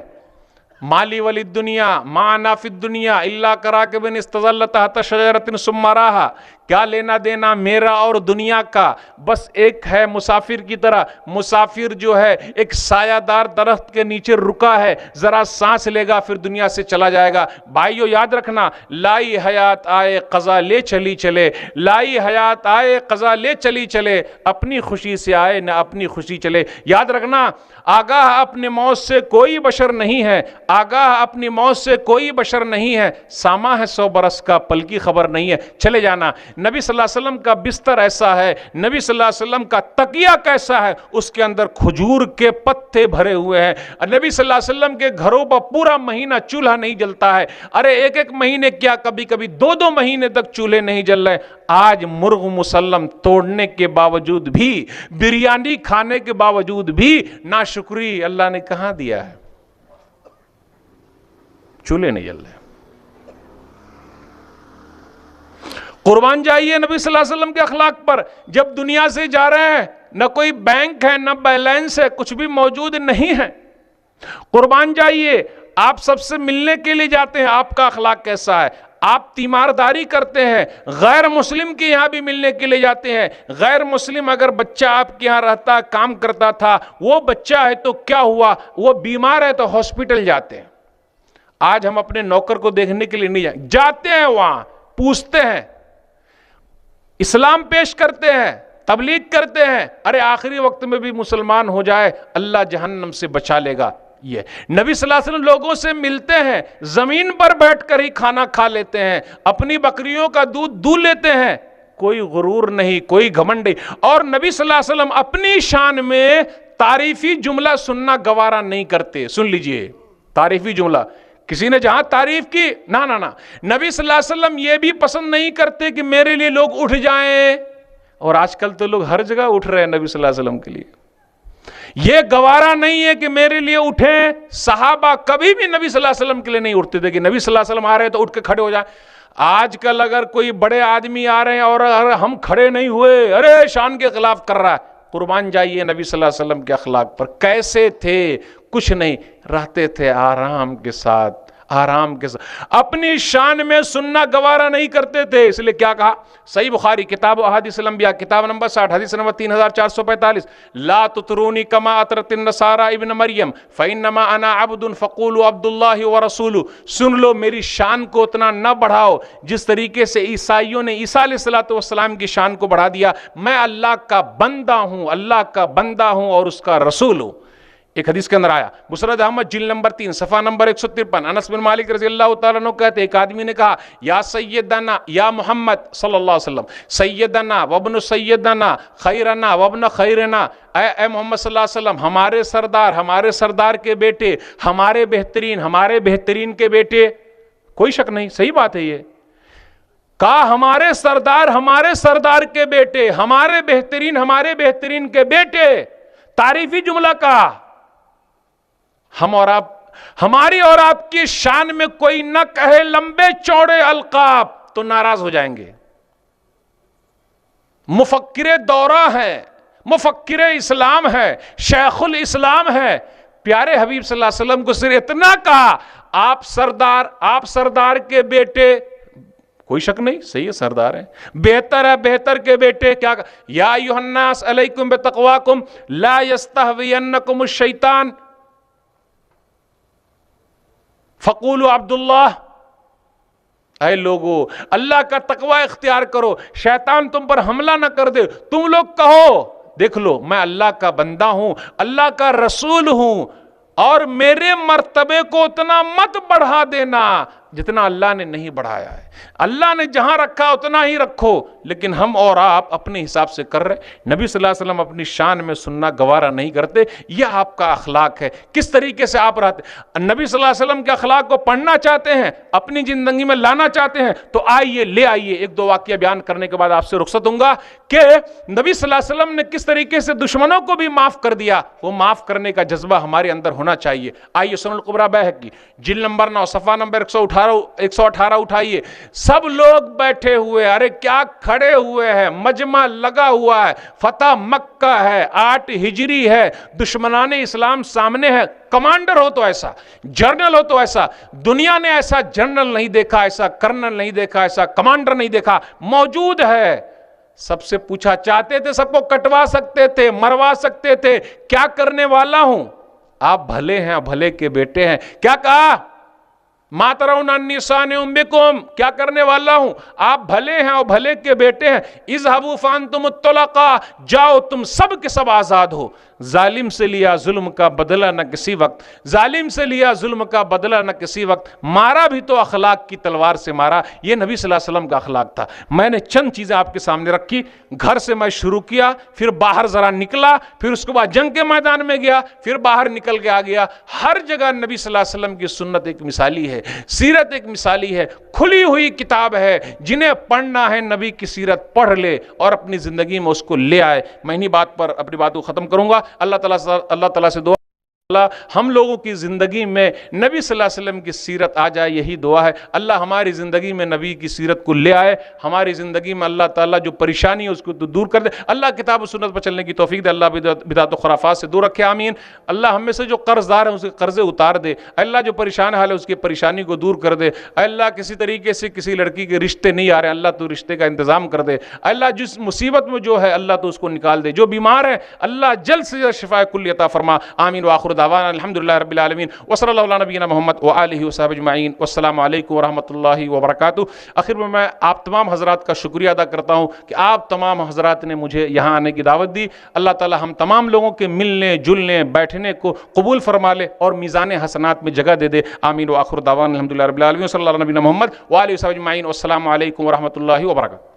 مالی ولی الدنیا ما انا فی الدنیا الا کراکب استظل تحت شجرۃ ثم راھا، کیا لینا دینا میرا اور دنیا کا، بس ایک ہے مسافر کی طرح۔ مسافر جو ہے ایک سایہ دار درخت کے نیچے رکا ہے، ذرا سانس لے گا پھر دنیا سے چلا جائے گا۔ بھائیو یاد رکھنا، لائی حیات آئے قضا لے چلی چلے، لائی حیات آئے قضا لے چلی چلے، اپنی خوشی سے آئے نہ اپنی خوشی چلے۔ یاد رکھنا، آگاہ اپنے موت سے کوئی بشر نہیں ہے، آگاہ اپنی موت سے کوئی بشر نہیں ہے، ساما ہے 100 برس کا، پل کی خبر نہیں ہے، چلے جانا۔ نبی صلی اللہ علیہ وسلم کا بستر ایسا ہے، نبی صلی اللہ علیہ وسلم کا تکیہ کیسا ہے، اس کے اندر کھجور کے پتے بھرے ہوئے ہیں۔ نبی صلی اللہ علیہ وسلم کے گھروں پر پورا مہینہ چولہا نہیں جلتا ہے، ارے ایک مہینے کیا کبھی کبھی 2 مہینے تک چولہے نہیں جل رہے۔ آج مرغ مسلم توڑنے کے باوجود بھی، بریانی کھانے کے باوجود بھی ناشکری اللہ نے کہاں دیا ہے، چولہے نہیں جل رہے۔ قربان جائیے نبی صلی اللہ علیہ وسلم کے اخلاق پر۔ جب دنیا سے جا رہے ہیں، نہ کوئی بینک ہے نہ بیلنس ہے، کچھ بھی موجود نہیں ہے۔ قربان جائیے، آپ سب سے ملنے کے لیے جاتے ہیں، آپ کا اخلاق کیسا ہے؟ آپ تیمارداری کرتے ہیں، غیر مسلم کے یہاں بھی ملنے کے لیے جاتے ہیں۔ غیر مسلم اگر بچہ آپ کے یہاں رہتا، کام کرتا تھا، وہ بچہ ہے تو کیا ہوا، وہ بیمار ہے تو ہاسپٹل جاتے ہیں۔ آج ہم اپنے نوکر کو دیکھنے کے لیے نہیں جاتے ہیں، وہاں پوچھتے ہیں، اسلام پیش کرتے ہیں، تبلیغ کرتے ہیں، ارے آخری وقت میں بھی مسلمان ہو جائے اللہ جہنم سے بچا لے گا۔ یہ نبی صلی اللہ علیہ وسلم لوگوں سے ملتے ہیں، زمین پر بیٹھ کر ہی کھانا کھا لیتے ہیں، اپنی بکریوں کا دودھ دو لیتے ہیں، کوئی غرور نہیں، کوئی گھمنڈ نہیں۔ اور نبی صلی اللہ علیہ وسلم اپنی شان میں تعریفی جملہ سننا گوارا نہیں کرتے۔ سن لیجئے تعریفی جملہ، کسی نے جہاں تعریف کی، نہ نبی صلی اللہ علیہ وسلم یہ بھی پسند نہیں کرتے کہ میرے لیے لوگ اٹھ جائیں، اور آج کل تو لوگ ہر جگہ اٹھ رہے ہیں نبی صلی اللہ علیہ وسلم کے لیے۔ یہ گوارا نہیں ہے کہ میرے لیے اٹھیں۔ صحابہ کبھی بھی نبی صلی اللہ علیہ وسلم کے لیے نہیں اٹھتے تھے کہ نبی صلی اللہ علیہ وسلم آ رہے ہیں تو اٹھ کے کھڑے ہو جائیں۔ آج کل اگر کوئی بڑے آدمی آ رہے ہیں اور اگر ہم کھڑے نہیں ہوئے، ارے شان کے خلاف کر رہا ہے۔ قربان جائیے نبی صلی اللہ علیہ وسلم کے اخلاق پر، کیسے تھے، کچھ نہیں، رہتے تھے آرام کے ساتھ، آرام کے ساتھ، اپنی شان میں سننا گوارا نہیں کرتے تھے۔ اس لیے کیا کہا، صحیح بخاری کتاب احادیث الانبیاء کتاب نمبر 60 حدیث نمبر 3445، لا تطرونی کما اطرت النصارى ابن مریم فانما انا عبد فقولوا عبد اللہ ورسولہ۔ سن لو، میری شان کو اتنا نہ بڑھاؤ جس طریقے سے عیسائیوں نے عیسیٰ علیہ السلام کی شان کو بڑھا دیا۔ میں اللہ کا بندہ ہوں، اللہ کا بندہ ہوں اور اس کا رسول ہوں۔ ایک حدیث کے اندر آیا، مسند احمد جلد نمبر 3 صفحہ نمبر 153، انس بن مالک رضی اللہ تعالیٰ عنہ کہتے ایک آدمی نے کہا، یا سیدنا، یا محمد صلی اللہ علیہ وسلم، سیدنا وابن سیدنا خیرنا وابن خیرنا، اے محمد صلی اللہ علیہ وسلم، ہمارے سردار، ہمارے سردار کے بیٹے، ہمارے بہترین کے بیٹے۔ کوئی شک نہیں، صحیح بات ہے یہ، کہا ہمارے سردار کے بیٹے، ہمارے بہترین کے بیٹے، تعریفی جملہ کہا۔ ہم اور آپ، ہماری اور آپ کی شان میں کوئی نہ کہے لمبے چوڑے القاب تو ناراض ہو جائیں گے۔ مفکر دورہ ہے، مفکر اسلام ہے، شیخ الاسلام ہے، پیارے حبیب صلی اللہ علیہ وسلم کو صرف اتنا کہا، آپ سردار کے بیٹے، کوئی شک نہیں، صحیح ہے، سردار ہیں، بہتر کے بیٹے۔ کیا کہا، یا ایھا الناس علیکم بتقواکم لا یستہوینکم الشیطان فقولوا عبد اللہ۔ اے لوگو اللہ کا تقوی اختیار کرو، شیطان تم پر حملہ نہ کر دے۔ تم لوگ کہو دیکھ لو میں اللہ کا بندہ ہوں، اللہ کا رسول ہوں، اور میرے مرتبے کو اتنا مت بڑھا دینا جتنا اللہ نے نہیں بڑھایا ہے۔ اللہ نے جہاں رکھا اتنا ہی رکھو، لیکن ہم اور آپ اپنے حساب سے کر رہے۔ نبی صلی اللہ علیہ وسلم اپنی شان میں سننا گوارا نہیں کرتے۔ یہ آپ کا اخلاق ہے، کس طریقے سے آپ رہتے۔ نبی صلی اللہ علیہ وسلم کے اخلاق کو پڑھنا چاہتے ہیں، اپنی زندگی میں لانا چاہتے ہیں تو آئیے لے آئیے۔ ایک دو واقعہ بیان کرنے کے بعد آپ سے رخصت ہوں گا کہ نبی صلی اللہ علیہ وسلم نے کس طریقے سے دشمنوں کو بھی معاف کر دیا۔ وہ معاف کرنے کا جذبہ ہمارے اندر ہونا چاہیے۔ آئیے سنن الکبریٰ بیہقی جلد نمبر 9 صفحہ نمبر 118 اٹھائیے۔ سب لوگ بیٹھے ہوئے، ارے کیا کھڑے ہوئے ہیں، مجمع لگا ہوا ہے، فتح مکہ ہے، 8 ہجری ہے، دشمنان اسلام سامنے ہے۔ کمانڈر ہو تو ایسا، جنرل ہو تو ایسا، دنیا نے ایسا جنرل نہیں دیکھا، ایسا کرنل نہیں دیکھا، ایسا کمانڈر نہیں دیکھا، موجود ہے۔ سب سے پوچھا، چاہتے تھے سب کو کٹوا سکتے تھے، مروا سکتے تھے، کیا کرنے والا ہوں؟ آپ بھلے ہیں، بھلے کے بیٹے ہیں۔ کیا کہا؟ ما ترون انی صانع بکم، کیا کرنے والا ہوں؟ آپ بھلے ہیں اور بھلے کے بیٹے ہیں۔ اذهبوا فانتم الطلقاء، جاؤ تم سب کے سب آزاد ہو۔ ظالم سے لیا ظلم کا بدلہ نہ کسی وقت، ظالم سے لیا ظلم کا بدلہ نہ کسی وقت، مارا بھی تو اخلاق کی تلوار سے مارا۔ یہ نبی صلی اللہ علیہ وسلم کا اخلاق تھا۔ میں نے چند چیزیں آپ کے سامنے رکھی۔ گھر سے میں شروع کیا، پھر باہر ذرا نکلا، پھر اس کے بعد جنگ کے میدان میں گیا، پھر باہر نکل کے آ گیا۔ ہر جگہ نبی صلی اللہ علیہ وسلم کی سنت ایک مثالی ہے، سیرت ایک مثالی ہے، کھلی ہوئی کتاب ہے۔ جنہیں پڑھنا ہے نبی کی سیرت پڑھ لے اور اپنی زندگی میں اس کو لے آئے۔ میں انہی بات پر اپنی بات کو ختم کروں گا۔ اللہ تعالیٰ سے دعا اللہ ہم لوگوں کی زندگی میں نبی صلی اللہ علیہ وسلم کی سیرت آ جائے، یہی دعا ہے۔ اللہ ہماری زندگی میں نبی کی سیرت کو لے آئے، ہماری زندگی میں اللہ تعالیٰ جو پریشانی ہے اس کو دور کر دے۔ اللہ کتاب و سنت پر چلنے کی توفیق دے، اللہ بدعت و خرافات سے دور رکھے، آمین۔ اللہ ہم میں سے جو قرض دار ہیں اس کے قرضے اتار دے، اللہ جو پریشان حال ہے اس کی پریشانی کو دور کر دے۔ اللہ کسی طریقے سے کسی لڑکی کے رشتے نہیں آ رہے، اللہ تو رشتے کا انتظام کر دے۔ اللہ جس مصیبت میں جو ہے اللہ تو اس کو نکال دے، جو بیمار ہے اللہ جلد سے جلد شفا کلی عطا فرما، آمین۔ وآخر دعوانا الحمدللہ رب العالمین، وصلی اللہ علی نبینا محمد وآلہ وصحبہ اجمعین، والسلام علیکم ورحمۃ اللہ وبرکاتہ۔ آخر میں آپ تمام حضرات کا شکریہ ادا کرتا ہوں کہ آپ تمام حضرات نے مجھے یہاں آنے کی دعوت دی۔ اللہ تعالی ہم تمام لوگوں کے ملنے جلنے بیٹھنے کو قبول فرما لے اور میزان حسنات میں جگہ دے دے، آمین۔ وآخر دعوانا الحمدللہ رب العالمین، صلی اللہ علی نبینا محمد وآلہ وصحبہ اجمعین، والسلام علیکم ورحمۃ اللہ وبرکاتہ۔